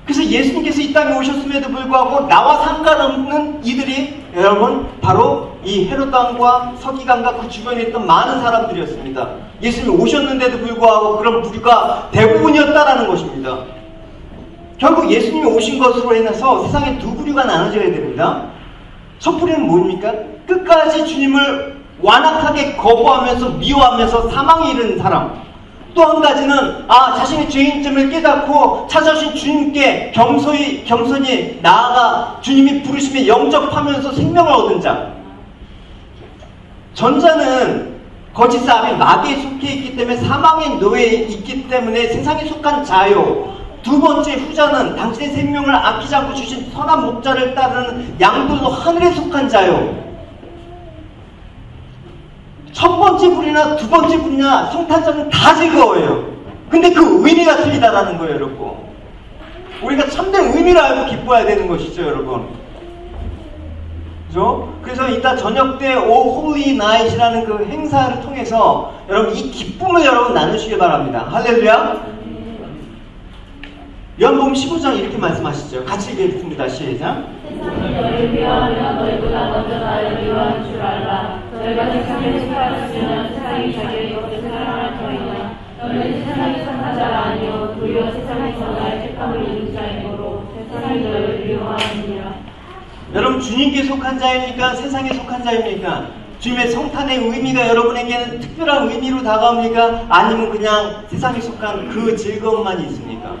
그래서 예수님께서 이 땅에 오셨음에도 불구하고 나와 상관없는 이들이 여러분 바로 이 헤롯 왕과 서기관과 그 주변에 있던 많은 사람들이었습니다. 예수님이 오셨는데도 불구하고 그런 부류가 대부분이었다라는 것입니다. 결국 예수님이 오신 것으로 인해서 세상에 두 부류가 나눠져야 됩니다. 첫 부류는 뭡니까? 끝까지 주님을 완악하게 거부하면서 미워하면서 사망에 이르는 사람. 또 한 가지는 자신의 죄인됨을 깨닫고 찾아오신 주님께 겸손히 나아가 주님이 부르심에 영접하면서 생명을 얻은 자. 전자는 거짓 사람이 마귀에 속해 있기 때문에 사망의 노예에 있기 때문에 세상에 속한 자요. 두 번째 후자는 당신의 생명을 아끼지 않고 주신 선한 목자를 따르는 양도도 하늘에 속한 자요. 첫 번째 부류나 두 번째 부류나 성탄절은 다 즐거워요. 근데 그 의미가 틀리다라는 거예요, 여러분. 우리가 참된 의미를 알고 기뻐해야 되는 것이죠, 여러분. 그죠? 그래서 이따 저녁 때 오 홀리 나잇이라는 그 행사를 통해서 여러분 이 기쁨을 여러분 나누시길 바랍니다. 할렐루야. 요한복음 15장 이렇게 말씀하시죠. 같이 읽겠습니다. 시작. 세상이 너를 미워하며 너희보다 먼저 나를 미워한 줄 알라. 너희가 세상에 속하였으면 세상이 자기의 것을 사랑할 터이나 너희는 세상에 속한 자가 아니요 도리어 세상에서 나의 택함을 입은 자이므로 세상이 너희를 미워하느니라. 여러분 주님께 속한 자입니까? 세상에 속한 자입니까? 주님의 성탄의 의미가 여러분에게는 특별한 의미로 다가옵니까? 아니면 그냥 세상에 속한 그 즐거움만 있습니까?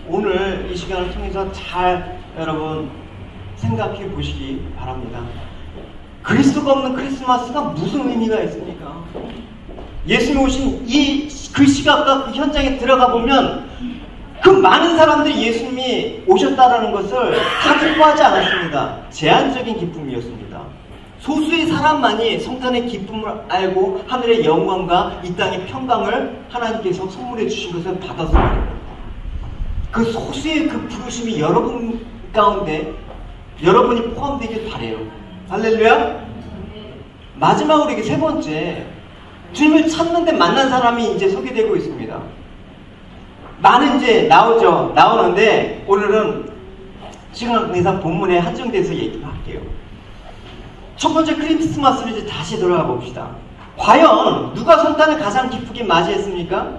오늘 이 시간을 통해서 잘 여러분 생각해 보시기 바랍니다. 그리스도가 없는 크리스마스가 무슨 의미가 있습니까? 예수님이 오신 그 시각과 그 현장에 들어가 보면 그 많은 사람들이 예수님이 오셨다라는 것을 다 기뻐하지 않았습니다. 제한적인 기쁨이었습니다. 소수의 사람만이 성탄의 기쁨을 알고 하늘의 영광과 이 땅의 평강을 하나님께서 선물해 주신 것을 받았습니다. 그 소수의 그 부르심이 여러분 가운데 여러분이 포함되길 바래요. 할렐루야. 마지막으로 이게 세 번째, 주님을 찾는데 만난 사람이 이제 소개되고 있습니다. 많은 이제 나오는데 오늘은 시간 이상 본문에 한정돼서 얘기할게요. 첫 번째 크리스마스를 이제 다시 돌아가 봅시다. 과연 누가 성탄을 가장 기쁘게 맞이했습니까?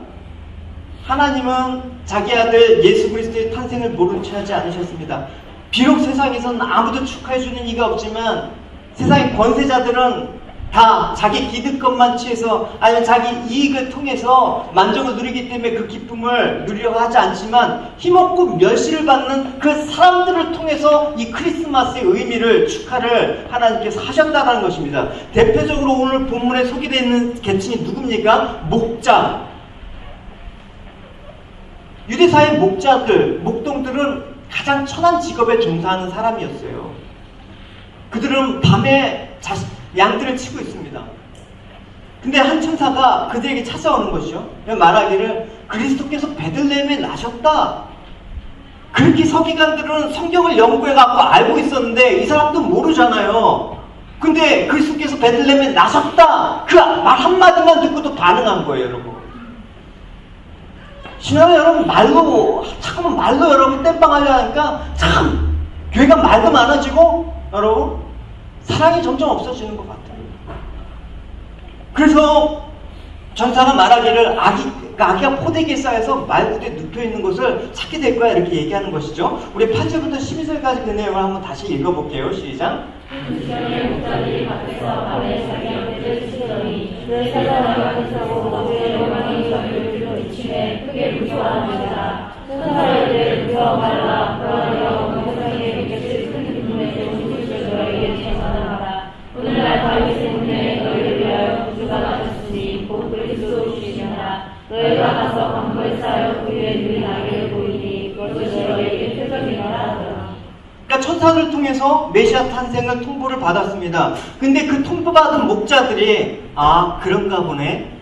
하나님은 자기 아들 예수 그리스도의 탄생을 모른 채 하지 않으셨습니다. 비록 세상에서는 아무도 축하해주는 이가 없지만 세상의 권세자들은 다 자기 기득권만 취해서 아니면 자기 이익을 통해서 만족을 누리기 때문에 그 기쁨을 누리려고 하지 않지만 힘없고 멸시를 받는 그 사람들을 통해서 이 크리스마스의 의미를 축하를 하나님께서 하셨다는 것입니다. 대표적으로 오늘 본문에 소개되어 있는 계층이 누굽니까? 목자. 유대사의 목자들, 목동들은 가장 천한 직업에 종사하는 사람이었어요. 그들은 밤에 양들을 치고 있습니다. 근데 한 천사가 그들에게 찾아오는 것이요. 말하기를 그리스도께서 베들레헴에 나셨다. 그렇게 서기관들은 성경을 연구해갖고 알고 있었는데 이 사람도 모르잖아요. 근데 그리스도께서 베들레헴에 나셨다. 그 말 한마디만 듣고도 반응한 거예요, 여러분. 신앙을 여러분 잠깐만 말로 여러분 땜빵하려 하니까 참 교회가 말도 많아지고 여러분 사랑이 점점 없어지는 것 같아요. 그래서 전사가 말하기를 아기가 포대기에 쌓여서 말구대에 눕혀있는 것을 찾게 될 거야 이렇게 얘기하는 것이죠. 우리 8절부터 12절까지 그 내용을 한번 다시 읽어볼게요. 시작. 목자들이 밖에서 밤에 자기 양들을 치더니 그의 사자가 앞에서 보고 그의 영광이 저희를 비치매 크게 무서워합니다. 천사들을 무서워 말라 그러하여 세상에 곁을 큰 기쁨에 좋은 소식을 너희에게 전하라. 오늘날 다윗 때문에 너희를 위하여 구주가 나셨으니 곧 그리스도시니라. 너희가 가서 광고에 쌓여 그 위에 누린 아기를 보이니 그것을 너희에게 표적이라 하더라. 그러니까 천사를 통해서 메시아 탄생을 통보를 받았습니다. 근데 그 통보받은 목자들이 그런가 보네.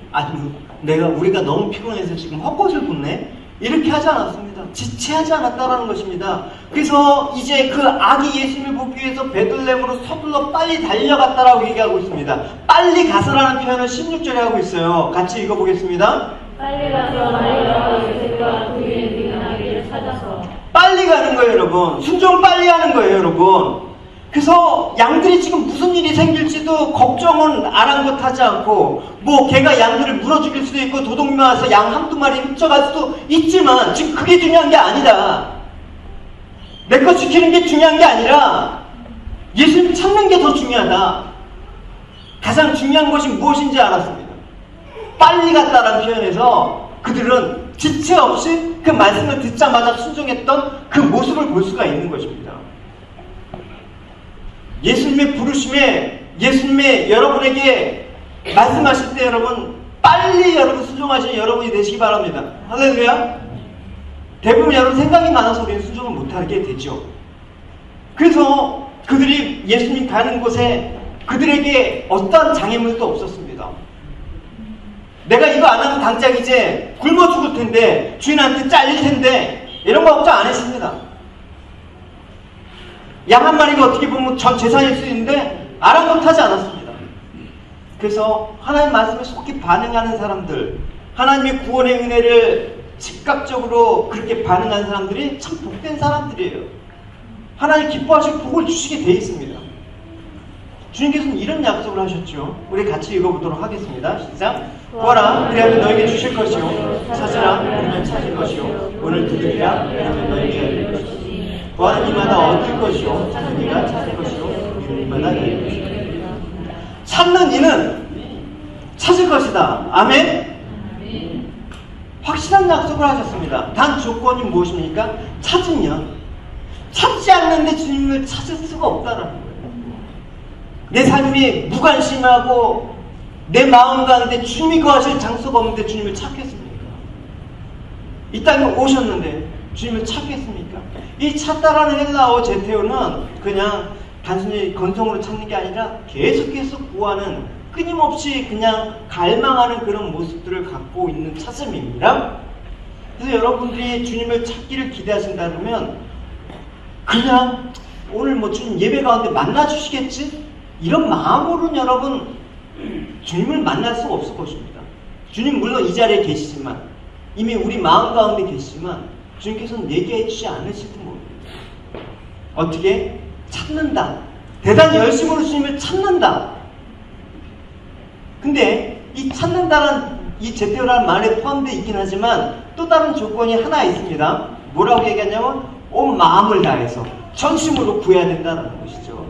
우리가 너무 피곤해서 지금 헛것을 붙네. 이렇게 하지 않았습니다. 지체하지 않았다라는 것입니다. 그래서 이제 그 아기 예수님을 보기 위해서 베들레헴으로 서둘러 빨리 달려갔다라고 얘기하고 있습니다. 빨리 가서라는 표현을 16절에 하고 있어요. 같이 읽어보겠습니다. 빨리 가서 마리아와 요셉과 그 위에 누린 아기를 찾아서. 빨리 가는 거예요, 여러분. 순종을 빨리 하는 거예요, 여러분. 그래서 양들이 지금 무슨 일이 생길지도 걱정은 아랑곳하지 않고 걔가 양들을 물어 죽일 수도 있고 도둑놈이 와서 양 한두 마리 훔쳐갈 수도 있지만 지금 그게 중요한 게 아니다. 내 거 지키는 게 중요한 게 아니라 예수님 찾는 게 더 중요하다. 가장 중요한 것이 무엇인지 알았습니다. 빨리 갔다라는 표현에서 그들은 지체 없이 그 말씀을 듣자마자 순종했던 그 모습을 볼 수가 있는 것입니다. 예수님의 부르심에 예수님의 여러분에게 말씀하실 때 여러분 빨리 여러분 순종하시는 여러분이 되시기 바랍니다. 할렐루야. 대부분 여러분 생각이 많아서 우리는 순종을 못하게 되죠. 그래서 그들이 예수님 가는 곳에 그들에게 어떠한 장애물도 없었습니다. 내가 이거 안 하면 당장 이제 굶어 죽을 텐데 주인한테 잘릴 텐데 이런 거 걱정 안 했습니다. 양 한 마리가 어떻게 보면 전 재산일 수 있는데 아랑곳하지 않았습니다. 그래서 하나님 말씀에 속히 반응하는 사람들, 하나님의 구원의 은혜를 즉각적으로 그렇게 반응하는 사람들이 참 복된 사람들이에요. 하나님 기뻐하시고 복을 주시게 돼 있습니다. 주님께서는 이런 약속을 하셨죠. 우리 같이 읽어보도록 하겠습니다. 시작. 구하라 그리하면 너에게 주실 것이요, 찾으라 그러면 찾을 것이요, 문을 두드리라 그러면 너에게 열릴 것이요. 구하는 이마다 얻을 것이요, 찾는 이가 찾을 것이요, 이는 이마다 열릴 것이요. 찾는 이는 찾을 것이다. 아멘. 확실한 약속을 하셨습니다. 단 조건이 무엇입니까? 찾으면. 찾지 않는데 주님을 찾을 수가 없다는 거예요. 내 삶이 무관심하고 내 마음 가운데 주님이 거하실 장소가 없는데 주님을 찾겠습니까? 이 땅에 오셨는데 주님을 찾겠습니까? 이 찾다라는 헬라어 제테오는 그냥 단순히 건성으로 찾는 게 아니라 계속해서 구하는, 끊임없이 그냥 갈망하는 그런 모습들을 갖고 있는 찾음입니다. 그래서 여러분들이 주님을 찾기를 기대하신다면 그냥 오늘 주님 예배 가운데 만나주시겠지? 이런 마음으로는 여러분 주님을 만날 수가 없을 것입니다. 주님 물론 이 자리에 계시지만, 이미 우리 마음 가운데 계시지만 주님께서는 얘기해 주시지 않으실지 모릅니다. 어떻게? 찾는다. 대단히 열심으로 주님을 찾는다. 근데 이 찾는다는 이 제테오라는 말에 포함되어 있긴 하지만 또 다른 조건이 하나 있습니다. 뭐라고 얘기하냐면 온 마음을 다해서 전심으로 구해야 된다는 것이죠.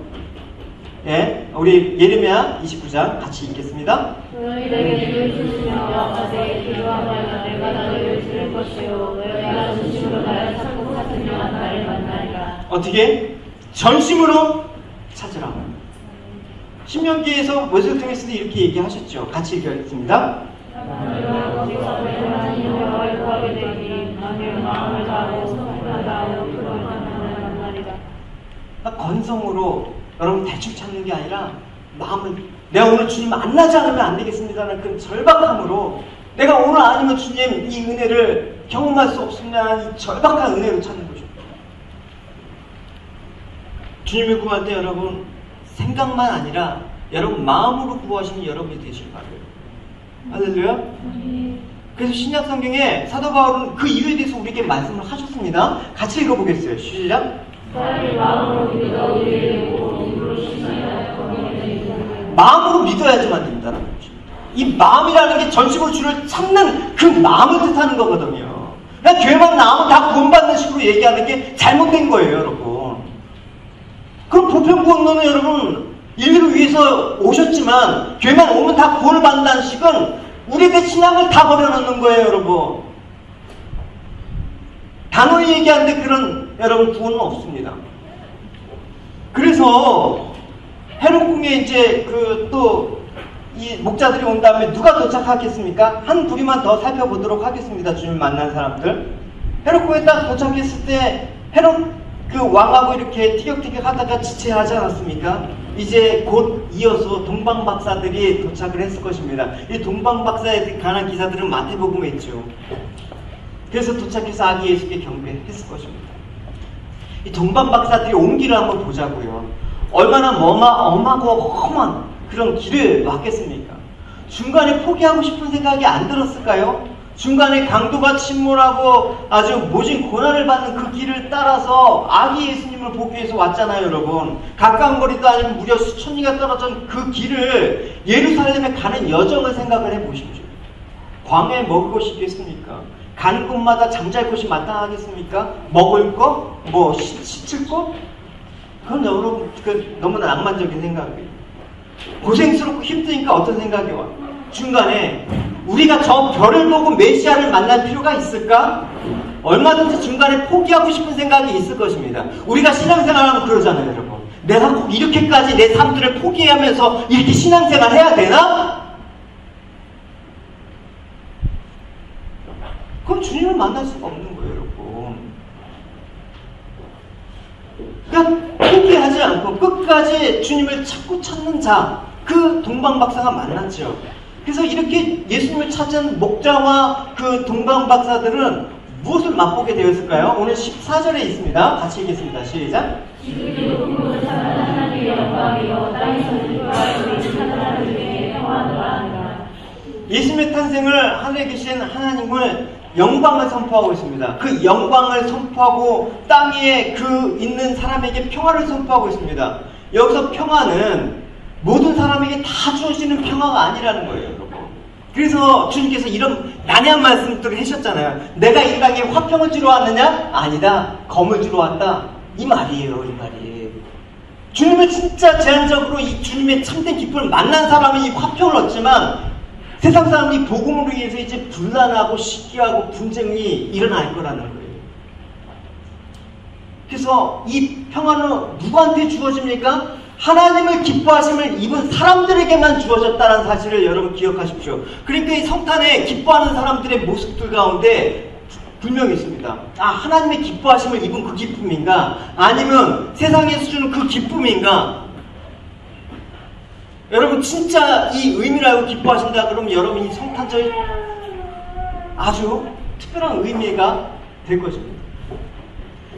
예, 우리 예레미야 29장 같이 읽겠습니다. 너희에게 눈을 주시며 아버지 기도하며 내가 너희를 들을 것이요 너희가 진심으로 나를 찾고 찾으면 나를 만나리라. 어떻게? 전심으로 찾으라. 신명기에서 모세를 통해서도 이렇게 얘기하셨죠. 같이 읽겠습니다. 건성으로 여러분 대충 찾는 게 아니라 마음을 내가 오늘 주님 만나지 않으면 안 되겠습니다라는 그 절박함으로 내가 오늘 아니면 주님 이 은혜를 경험할 수 없으면 이 절박한 은혜로 찾는 거죠. 주님을 구할 때 여러분 생각만 아니라 여러분 마음으로 구하시는 여러분이 되시길 바라요. 할렐루야. 그래서 신약 성경에 사도 바울은 그 이유에 대해서 우리에게 말씀을 하셨습니다. 같이 읽어보겠어요. 시작. 마음으로 믿어야지만 된다는 거죠. 이 마음이라는 게 전심으로 주를 찾는 그 마음을 뜻하는 거거든요. 그냥 교회만 나오면 다 구원받는 식으로 얘기하는 게 잘못된 거예요, 여러분. 그럼 보편구원론은 여러분 인류를 위해서 오셨지만 교회만 오면 다 구원을 받는다는 식은 우리의 신앙을 다 버려놓는 거예요, 여러분. 단호히 얘기하는데 그런 여러분 구원은 없습니다. 그래서 헤롯궁에 이제 또 이 목자들이 온 다음에 누가 도착하겠습니까? 한 부리만 더 살펴보도록 하겠습니다. 주님 만난 사람들. 헤롯궁에 딱 도착했을 때 헤롯 그 왕하고 이렇게 티격태격 하다가 지체하지 않았습니까? 이제 곧 이어서 동방박사들이 도착을 했을 것입니다. 이 동방박사에 관한 기사들은 마태복음에 있죠. 그래서 도착해서 아기 예수께 경배했을 것입니다. 이 동방박사들이 온 길을 한번 보자고요. 얼마나 엄하고 험한 그런 길을 왔겠습니까? 중간에 포기하고 싶은 생각이 안 들었을까요? 중간에 강도가 침몰하고 아주 모진 고난을 받는 그 길을 따라서 아기 예수님을 보기 위해서 왔잖아요, 여러분. 가까운 거리도 아니고 무려 수천 리가 떨어진 그 길을 예루살렘에 가는 여정을 생각을 해보십시오. 광야에 먹을 것이 있겠습니까? 가는 곳마다 잠잘 곳이 마땅하겠습니까? 먹을 것? 뭐 씻을 것? 그건 여러분 너무나 낭만적인 생각이에요. 고생스럽고 힘드니까 어떤 생각이 와? 중간에 우리가 저 별을 보고 메시아를 만날 필요가 있을까? 얼마든지 중간에 포기하고 싶은 생각이 있을 것입니다. 우리가 신앙생활하면 그러잖아요, 여러분. 내가 꼭 이렇게까지 내 삶들을 포기하면서 이렇게 신앙생활 해야 되나? 그럼 주님을 만날 수가 없는 거예요, 여러분. 그러니까 포기하지 않고 끝까지 주님을 찾고 찾는 자, 그 동방박사가 만났죠. 그래서 이렇게 예수님을 찾은 목자와 그 동방박사들은 무엇을 맛보게 되었을까요? 오늘 14절에 있습니다. 같이 읽겠습니다. 시작. 예수님의 탄생을 하늘에 계신 하나님을 영광을 선포하고 있습니다. 그 영광을 선포하고 땅 위에 그 있는 사람에게 평화를 선포하고 있습니다. 여기서 평화는 모든 사람에게 다 주어지는 평화가 아니라는 거예요, 여러분. 그래서 주님께서 이런 난해한 말씀들을 하셨잖아요. 내가 이 땅에 화평을 주러 왔느냐? 아니다. 검을 주러 왔다. 이 말이에요, 이 말이에요. 주님을 진짜 제한적으로 이 주님의 참된 기쁨을 만난 사람은 이 화평을 얻지만 세상 사람이 복음으로 인해서 이제 분란하고 시기하고 분쟁이 일어날 거라는 거예요. 그래서 이 평화는 누구한테 주어집니까? 하나님을 기뻐하심을 입은 사람들에게만 주어졌다는 사실을 여러분 기억하십시오. 그러니까 이 성탄에 기뻐하는 사람들의 모습들 가운데 분명히 있습니다. 아, 하나님의 기뻐하심을 입은 그 기쁨인가? 아니면 세상에서 주는 그 기쁨인가? 여러분 진짜 이 의미를 알고 기뻐하신다 그러면 여러분이 성탄절 아주 특별한 의미가 될 것입니다.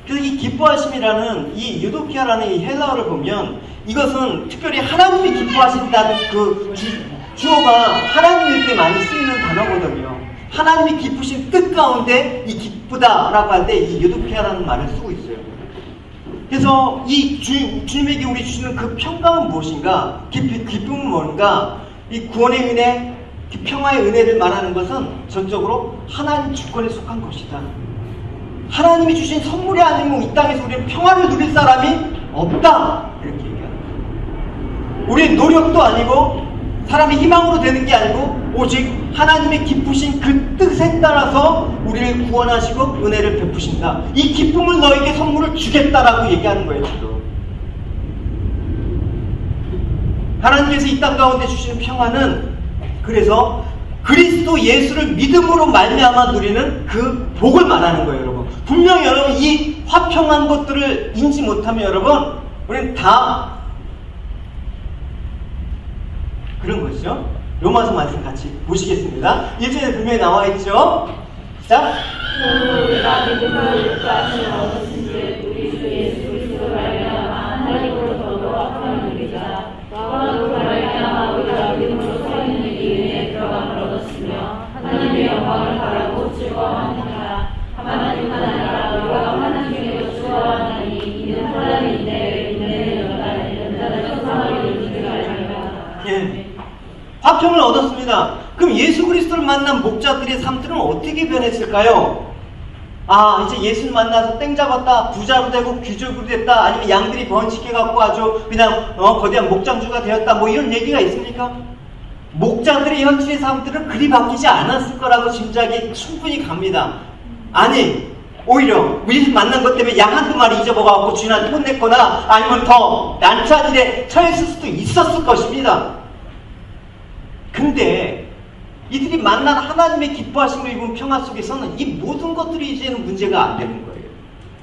그래서 이 기뻐하심이라는 이 유도키아라는 이 헬라어를 보면 이것은 특별히 하나님이 기뻐하신다는 그 주어가 하나님일 때 많이 쓰이는 단어거든요. 하나님이 기쁘신 뜻 가운데 이 기쁘다라고 할 때 이 유도키아라는 말을 쓰고 있어요. 그래서 이 주님에게 우리 주시는 그 평강은 무엇인가? 기쁨은 뭔가? 이 구원의 은혜, 평화의 은혜를 말하는 것은 전적으로 하나님 주권에 속한 것이다. 하나님이 주신 선물이 아니면 이 땅에서 우리는 평화를 누릴 사람이 없다. 이렇게 얘기합니다. 우리의 노력도 아니고 사람의 희망으로 되는 게 아니고 오직 하나님의 기쁘신 그 뜻에 따라서 우리를 구원하시고 은혜를 베푸신다. 이 기쁨을 너에게 선물을 주겠다라고 얘기하는 거예요. 지금 하나님께서 이 땅 가운데 주시는 평안은 그래서 그리스도 예수를 믿음으로 말미암아 누리는 그 복을 말하는 거예요. 여러분, 분명히 여러분 이 화평한 것들을 인지 못하면 여러분 우리는 다 그런 것이죠. 로마서 말씀 같이 보시겠습니다. 1절에 분명히 나와 있죠. 자, 우리가 믿음으로 육과하신 얻으신즉 우리 주 예수 그리스도로 말미암아 하나님으로 더불어 화평을 누리자. 또한 말미암아 우리가 믿음으로 서 있는 이 은혜에 들어감을 얻었으며 하나님의 영광을 바라고 즐거워하느니라. 하나님 하나니라. 우리가 하나님께로 즐거워하나니 이는 하나님인데 은혜는 연단을 소상하게 누리게 하리라. 예. 화평을 얻었습니다. 그럼 예수 그리스도를 만난 목자들의 삶들은 어떻게 변했을까요? 아, 이제 예수를 만나서 땡 잡았다, 부자로 되고 귀족으로 됐다, 아니면 양들이 번식해갖고 아주 그냥 거대한 목장주가 되었다, 뭐 이런 얘기가 있습니까? 목자들의 현실의 삶들은 그리 바뀌지 않았을 거라고 짐작이 충분히 갑니다. 아니, 오히려 예수 만난 것 때문에 양 한두 마리 잊어먹어갖고 주인한테 혼냈거나 아니면 더 난처한 일에 처했을 수도 있었을 것입니다. 근데 이들이 만난 하나님의 기뻐하심을 입은 평화 속에서는 이 모든 것들이 이제는 문제가 안 되는 거예요.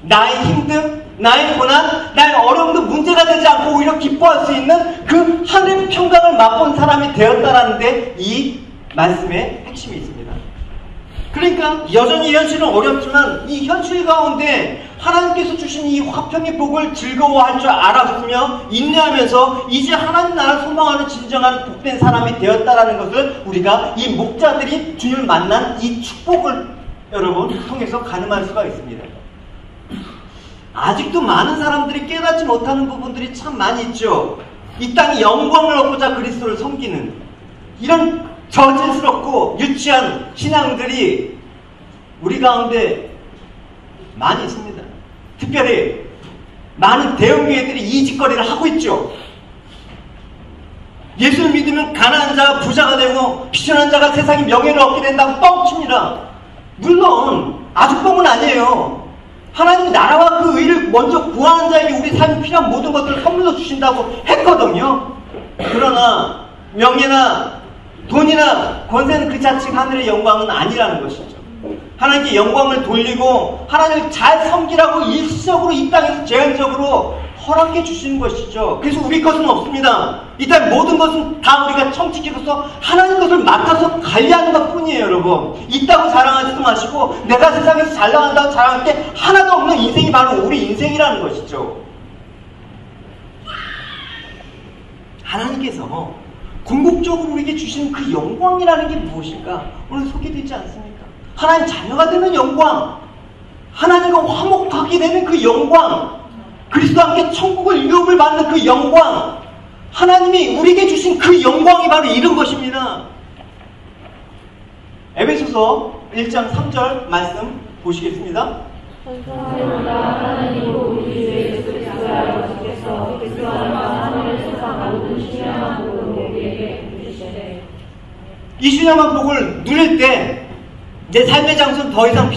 나의 힘듦, 나의 고난, 나의 어려움도 문제가 되지 않고 오히려 기뻐할 수 있는 그 하늘의 평강을 맛본 사람이 되었다라는 데 이 말씀의 핵심이 있습니다. 그러니까 여전히 현실은 어렵지만 이 현실 가운데 하나님께서 주신 이 화평의 복을 즐거워할 줄 알았으며 인내하면서 이제 하나님 나라 소망하는 진정한 복된 사람이 되었다라는 것을 우리가 이 목자들이 주님을 만난 이 축복을 여러분 통해서 가늠할 수가 있습니다. 아직도 많은 사람들이 깨닫지 못하는 부분들이 참 많이 있죠. 이 땅이 영광을 얻고자 그리스도를 섬기는 이런 저질스럽고 유치한 신앙들이 우리 가운데 많이 있습니다. 특별히 많은 대형교회들이 이 짓거리를 하고 있죠. 예수를 믿으면 가난한 자가 부자가 되고 비천한 자가 세상의 명예를 얻게 된다고 뻥칩니다. 물론 아주 뻥은 아니에요. 하나님 나라와 그 의를 먼저 구하는 자에게 우리 삶이 필요한 모든 것들을 선물로 주신다고 했거든요. 그러나 명예나 돈이나 권세는 그 자체가 하늘의 영광은 아니라는 것이죠. 하나님께 영광을 돌리고 하나님을 잘 섬기라고 일시적으로 이 땅에서 제한적으로 허락해 주시는 것이죠. 그래서 우리 것은 없습니다. 이 땅 모든 것은 다 우리가 청지기로서 하나님 것을 맡아서 관리하는 것 뿐이에요. 여러분, 있다고 자랑하지도 마시고 내가 세상에서 잘 나간다고 자랑할 게 하나도 없는 인생이 바로 우리 인생이라는 것이죠. 하나님께서 궁극적으로 우리에게 주신 그 영광이라는 게 무엇일까? 오늘 소개되지 않습니까? 하나님 자녀가 되는 영광, 하나님과 화목하게 되는 그 영광, 그리스도와 함께 천국을 유업을 받는 그 영광, 하나님이 우리에게 주신 그 영광이 바로 이런 것입니다. 에베소서 1장 3절 말씀 보시겠습니다. 하나님으로 우리 주 예수 그리스도의 아버지께서 그리스도와 하늘의 세상 모든 신령한 복을 우리에게 주시되 이 신령한 복을 누릴 때 내 삶의 장소는 더 이상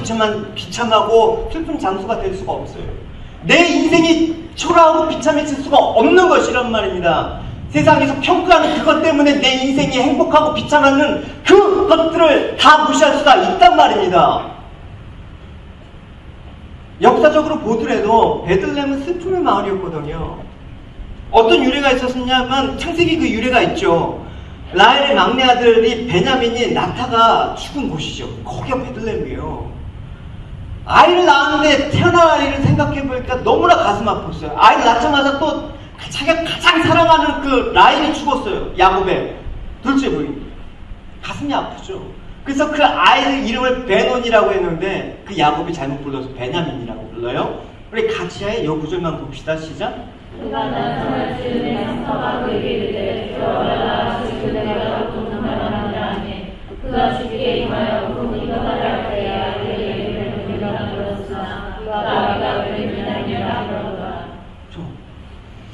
비참하고 슬픈 장소가 될 수가 없어요. 내 인생이 초라하고 비참해질 수가 없는 것이란 말입니다. 세상에서 평가하는 그것 때문에 내 인생이 행복하고 비참하는 그것들을 다 무시할 수가 있단 말입니다. 역사적으로 보더라도 베들레헴은 슬픔의 마을이었거든요. 어떤 유래가 있었냐면 창세기 그 유래가 있죠. 라헬의 막내 아들이 베냐민이 낳다가 죽은 곳이죠. 거기가 베들레헴이에요. 아이를 낳았는데 태어날 아이를 생각해보니까 너무나 가슴 아팠어요. 아이를 낳자마자 또 자기가 가장 사랑하는 그 라헬이 죽었어요. 야곱의 둘째 부인. 가슴이 아프죠. 그래서 그 아이의 이름을 베논이라고 했는데 그 야곱이 잘못 불러서 베냐민이라고 불러요. 우리 같이 이 구절만 봅시다. 시작. 그가 나타날 즈음에 상서가 그에게 이르되 들어가라 그대가 돕는 말을 하니 그가 주께 임하여 그 이가 말할 때야 그에게 이르되 그가 들었으나 그가 아비가 그를 믿느니라 그러더라.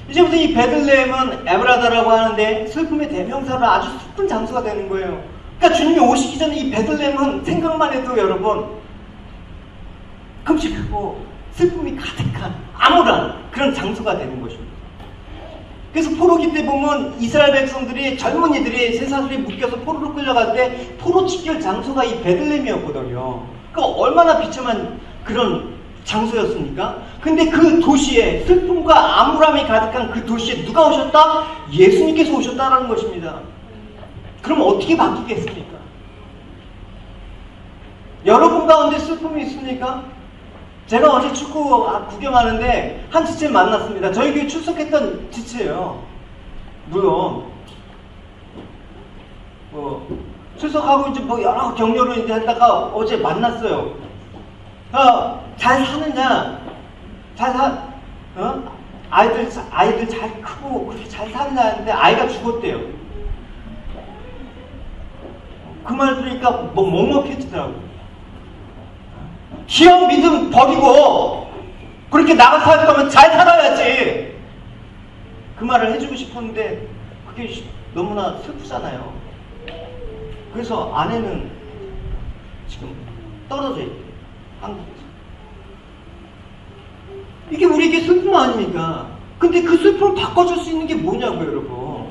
이제부터 이 베들레헴은 에브라다라고 하는데 슬픔의 대명사로 아주 슬픈 장소가 되는 거예요. 그러니까 주님이 오시기 전에 이 베들레헴은 생각만 해도 여러분 끔찍하고 슬픔이 가득한 암울한 그런 장소가 되는 것입니다. 그래서 포로기 때 보면 이스라엘 백성들이 젊은이들이 쇠사슬이 묶여서 포로로 끌려갈 때 포로 집결 장소가 이 베들레헴이었거든요. 그러니까 얼마나 비참한 그런 장소였습니까? 근데 그 도시에 슬픔과 암울함이 가득한 그 도시에 누가 오셨다? 예수님께서 오셨다라는 것입니다. 그럼 어떻게 바뀌겠습니까? 여러분 가운데 슬픔이 있습니까? 제가 어제 축구 구경하는데 한 지체 만났습니다. 저희 교회 출석했던 지체예요. 물론 출석하고 이제 여러 격려를 이제 했다가 어제 만났어요. 잘 사느냐? 아이들 잘 크고 그렇게 잘 사느냐 했는데 아이가 죽었대요. 그 말 들으니까 먹먹해지더라고요. 기업 믿음 버리고 그렇게 나가 살 거면 잘 살아야지. 그 말을 해주고 싶었는데 그게 너무나 슬프잖아요. 그래서 아내는 지금 떨어져 있대요. 한국에서. 이게 우리에게 슬픔 아닙니까? 근데 그 슬픔을 바꿔줄 수 있는 게 뭐냐고요, 여러분.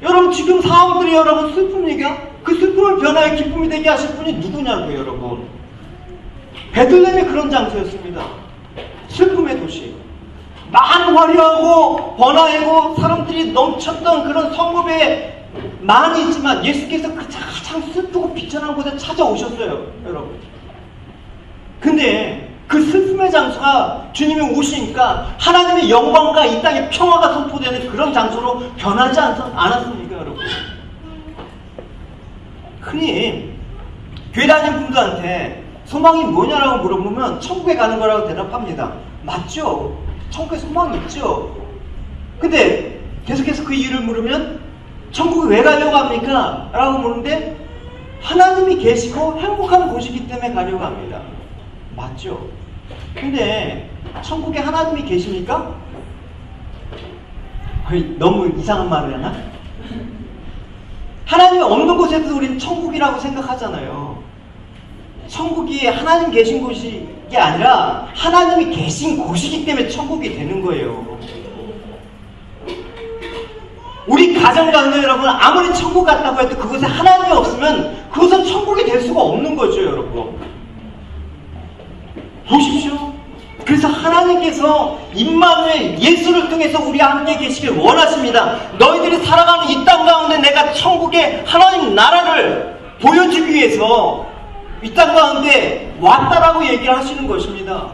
여러분 지금 상황들이 여러분 슬픔이니까 그 슬픔을 변화의 기쁨이 되게 하실 분이 누구냐고요, 여러분. 베들레헴이 그런 장소였습니다. 슬픔의 도시. 많은 화려하고 번화하고 사람들이 넘쳤던 그런 성읍에 많이 있지만 예수께서 그 가장 슬프고 비천한 곳에 찾아오셨어요, 여러분. 근데 그 슬픔의 장소가 주님이 오시니까 하나님의 영광과 이 땅에 평화가 선포되는 그런 장소로 변하지 않았습니까, 여러분? 흔히 교회 다니는 분들한테 소망이 뭐냐라고 물어보면 천국에 가는 거라고 대답합니다. 맞죠? 천국에 소망이 있죠? 근데 계속해서 그 이유를 물으면 천국에 왜 가려고 합니까? 라고 물는데 하나님이 계시고 행복한 곳이기 때문에 가려고 합니다. 맞죠? 근데 천국에 하나님이 계십니까? 너무 이상한 말을 하나? 하나님이 없는 곳에도 우리는 천국이라고 생각하잖아요. 천국이 하나님 계신 곳이 아니라 하나님이 계신 곳이기 때문에 천국이 되는 거예요. 우리 가정 가운데 여러분 아무리 천국 같다고 해도 그곳에 하나님이 없으면 그것은 천국이 될 수가 없는 거죠, 여러분. 보십시오. 그래서 하나님께서 임마누엘 예수를 통해서 우리와 함께 계시길 원하십니다. 너희들이 살아가는 이 땅 가운데 내가 천국의 하나님 나라를 보여주기 위해서 이 땅 가운데 왔다라고 얘기를 하시는 것입니다.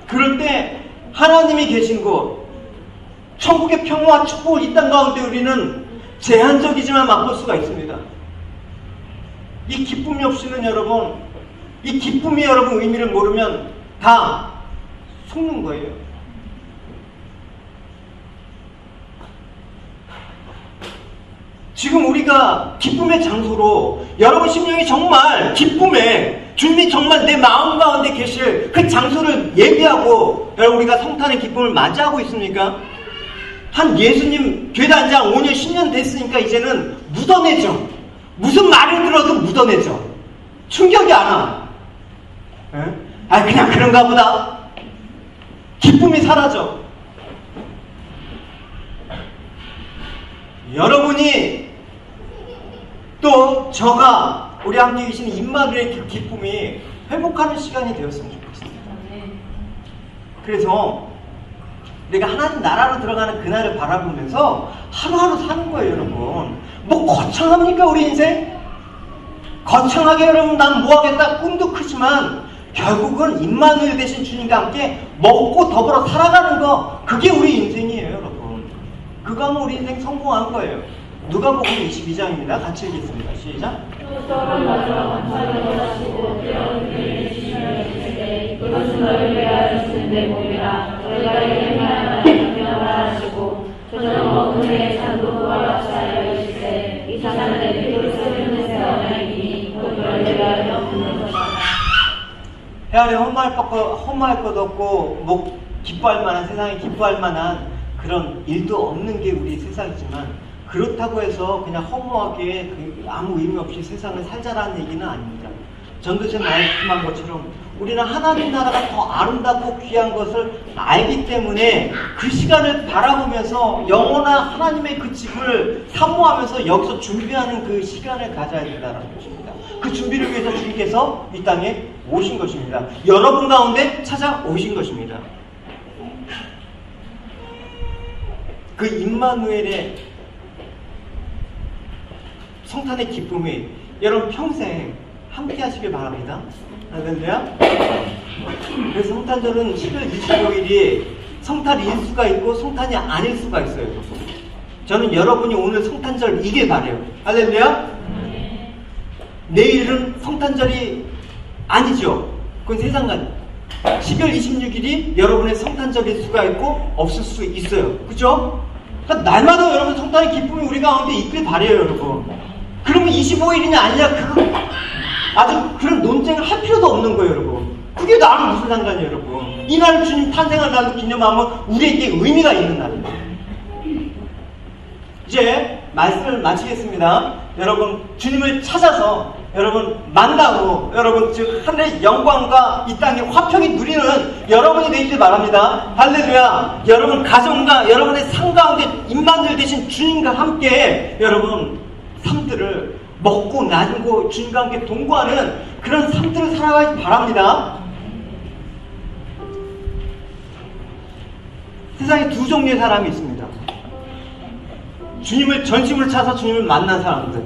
그럴 때 하나님이 계신 곳, 천국의 평화와 축복을 이 땅 가운데 우리는 제한적이지만 맛볼 수가 있습니다. 이 기쁨이 없이는 여러분, 이 기쁨이 여러분 의미를 모르면 다 속는 거예요. 지금 우리가 기쁨의 장소로 여러분 심령이 정말 기쁨에 주님이 정말 내 마음 가운데 계실 그 장소를 예비하고 여러분 우리가 성탄의 기쁨을 맞이하고 있습니까? 한 예수님 교회 다닌 지 5년 10년 됐으니까 이제는 묻어내죠. 무슨 말을 들어도 묻어내죠. 충격이 안 와. 그냥 그런가 보다. 기쁨이 사라져. 여러분이 또 저가 우리 함께 계시는 임마누엘의 그 기쁨이 회복하는 시간이 되었으면 좋겠습니다. 그래서 내가 하나님 나라로 들어가는 그날을 바라보면서 하루하루 사는 거예요, 여러분. 뭐 거창합니까, 우리 인생? 거창하게 여러분 난 뭐 하겠다 꿈도 크지만 결국은 임마누엘 되신 주님과 함께 먹고 더불어 살아가는 거, 그게 우리 인생이에요, 여러분. 그거 하면 우리 인생 성공한 거예요. 누가복음 22장입니다. 같이 읽겠습니다. 시작. 이것은 너를 위하여 주신 내 몸이라. 너희가 이를 위하여 하시고 저녁 먹은 후에 잔도 부활하시하여 이르시되 이 잔은 내 피로 쓰는 새 언약이니 곧 너희를 위하여 붓는 것이다. 해 아래 험할 것 없고 목 기뻐할 만한, 세상에 기뻐할 만한 그런 일도 없는 게 우리 세상이지만 그렇다고 해서 그냥 허무하게 아무 의미 없이 세상을 살자라는 얘기는 아닙니다. 전도서 말씀한 것처럼 우리는 하나님 나라가 더 아름답고 귀한 것을 알기 때문에 그 시간을 바라보면서 영원한 하나님의 그 집을 사모하면서 여기서 준비하는 그 시간을 가져야 된다는 것입니다. 그 준비를 위해서 주님께서 이 땅에 오신 것입니다. 여러분 가운데 찾아오신 것입니다. 그 임마누엘의 성탄의 기쁨이 여러분 평생 함께 하시길 바랍니다. 할렐루야. 그래서 성탄절은 10월 25일이 성탄일 수가 있고 성탄이 아닐 수가 있어요. 저는 여러분이 오늘 성탄절이길 바래요. 할렐루야. 내일은 성탄절이 아니죠. 그건 세상관. 10월 26일이 여러분의 성탄절일 수가 있고 없을 수 있어요. 그죠? 그러니까 날마다 여러분 성탄의 기쁨이 우리 가운데 있길 바래요, 여러분. 그러면 25일이냐 아니냐 아주 그런 논쟁을 할 필요도 없는 거예요, 여러분. 그게 나랑 무슨 상관이에요, 여러분. 이날 주님 탄생한 날을 기념하면 우리에게 의미가 있는 날입니다. 이제 말씀을 마치겠습니다. 여러분 주님을 찾아서 여러분 만나고 여러분 즉 하늘의 영광과 이 땅의 화평이 누리는 여러분이 되시길 바랍니다. 할렐루야. 여러분 가정과 여러분의 삶 가운데 임마누엘 되신 주님과 함께 여러분 삶들을 먹고 나누고 주님과 함께 동거하는 그런 삶들을 살아가기 바랍니다. 세상에 두 종류의 사람이 있습니다. 주님을 전심으로 찾아서 주님을 만난 사람들.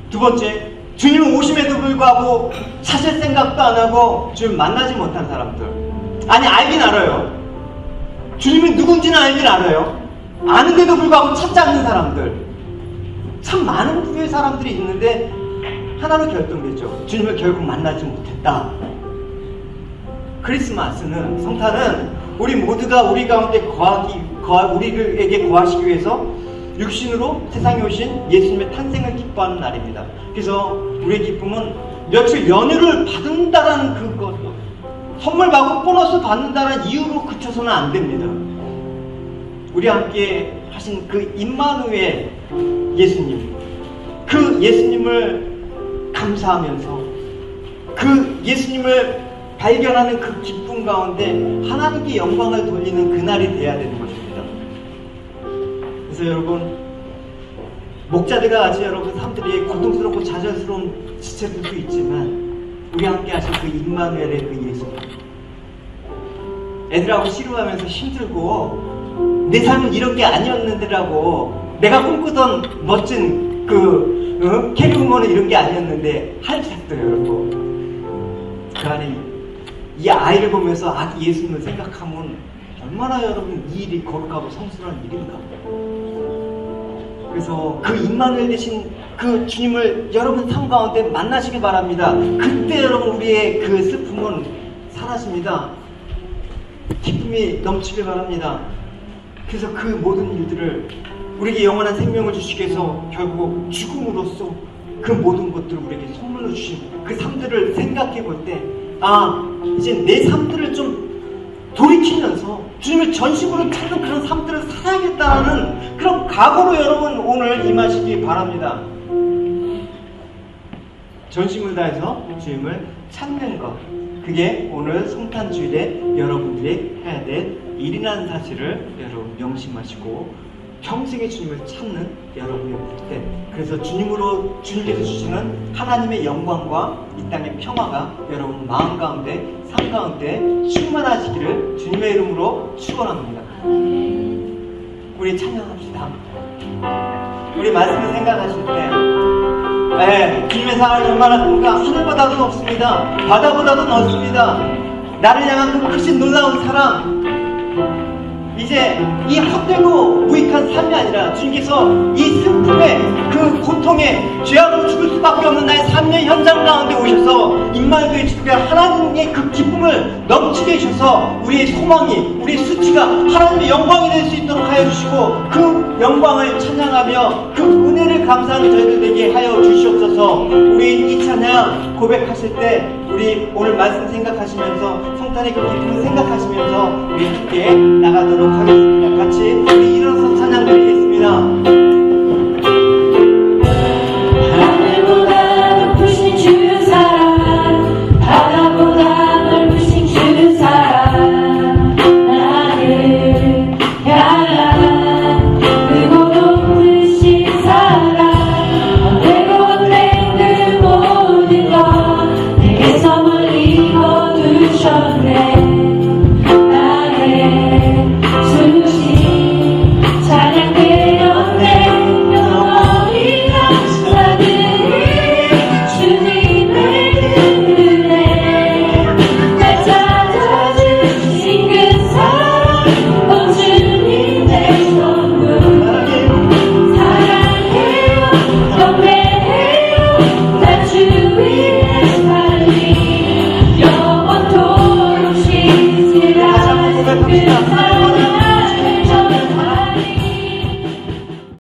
두 번째, 주님 오심에도 불구하고 찾을 생각도 안 하고 주님 만나지 못한 사람들. 아니 알긴 알아요. 주님이 누군지는 알긴 알아요. 아는데도 불구하고 찾지 않는 사람들. 참 많은 부류의 사람들이 있는데 하나로 결정되죠. 주님을 결국 만나지 못했다. 크리스마스는 성탄은 우리 모두가 우리 가운데 우리에게 거하시기 위해서 육신으로 세상에 오신 예수님의 탄생을 기뻐하는 날입니다. 그래서 우리의 기쁨은 며칠 연휴를 받는다라는 그것, 선물 받고 보너스 받는다는 이유로 그쳐서는 안 됩니다. 우리와 함께 하신 그 임마누엘 예수님, 그 예수님을 감사하면서 그 예수님을 발견하는 그 기쁨 가운데 하나님께 영광을 돌리는 그날이 되어야 되는 것입니다. 그래서 여러분 목자들과 아직 여러분 사람들이 고통스럽고 좌절스러운 지체들도 있지만 우리 함께 하신 그 임마누엘의 그 예수님, 애들하고 씨름하면서 힘들고 내 삶은 이런 게 아니었는데라고 내가 꿈꾸던 멋진 캐리우먼은 이런 게 아니었는데 할지라도 여러분 그 안에 이 아이를 보면서 아기 예수님을 생각하면 얼마나 여러분 이 일이 거룩하고 성스러운 일인가. 그래서 그 임마누엘 되신 그 주님을 여러분 삶 가운데 만나시기 바랍니다. 그때 여러분 우리의 그 슬픔은 사라집니다. 기쁨이 넘치길 바랍니다. 그래서 그 모든 일들을 우리에게 영원한 생명을 주시기 위해서 결국 죽음으로써 그 모든 것들을 우리에게 선물로 주신 그 삶들을 생각해 볼 때 이제 내 삶들을 좀 돌이키면서 주님을 전심으로 찾는 그런 삶들을 살아야겠다는 그런 각오로 여러분 오늘 임하시기 바랍니다. 전심을 다해서 주님을 찾는 것, 그게 오늘 성탄주일에 여러분들이 해야 될 일이라는 사실을 여러분 명심하시고 평생의 주님을 찾는 여러분이 될 때, 그래서 주님께서 주시는 하나님의 영광과 이 땅의 평화가 여러분 마음 가운데, 삶 가운데 충만하시기를 주님의 이름으로 축원합니다. 우리 찬양합시다. 우리 말씀을 생각하실 때 주님의 사랑이 얼마나 큰가. 하늘보다도 높습니다. 바다보다도 넓습니다. 나를 향한 그 크신 놀라운 사랑, 이제 이 헛되고 무익한 삶이 아니라 주님께서 이 슬픔에 그 고통에 죄악으로 죽을 수밖에 없는 나의 삶의 현장 가운데 오셔서 임마누엘 주님께 하나님의 그 기쁨을 넘치게 해주셔서 우리의 소망이, 우리의 수치가 하나님의 영광이 될 수 있도록 하여 주시고 그 영광을 찬양하며 그 은혜를 감사하는 저희들 되게 하여 주시옵소서. 우리 이 찬양 고백하실 때 우리 오늘 말씀 생각하시면서 성탄의 그 기쁨을 생각하시면서 우리 함께 나가도록 하겠습니다. 같이 우리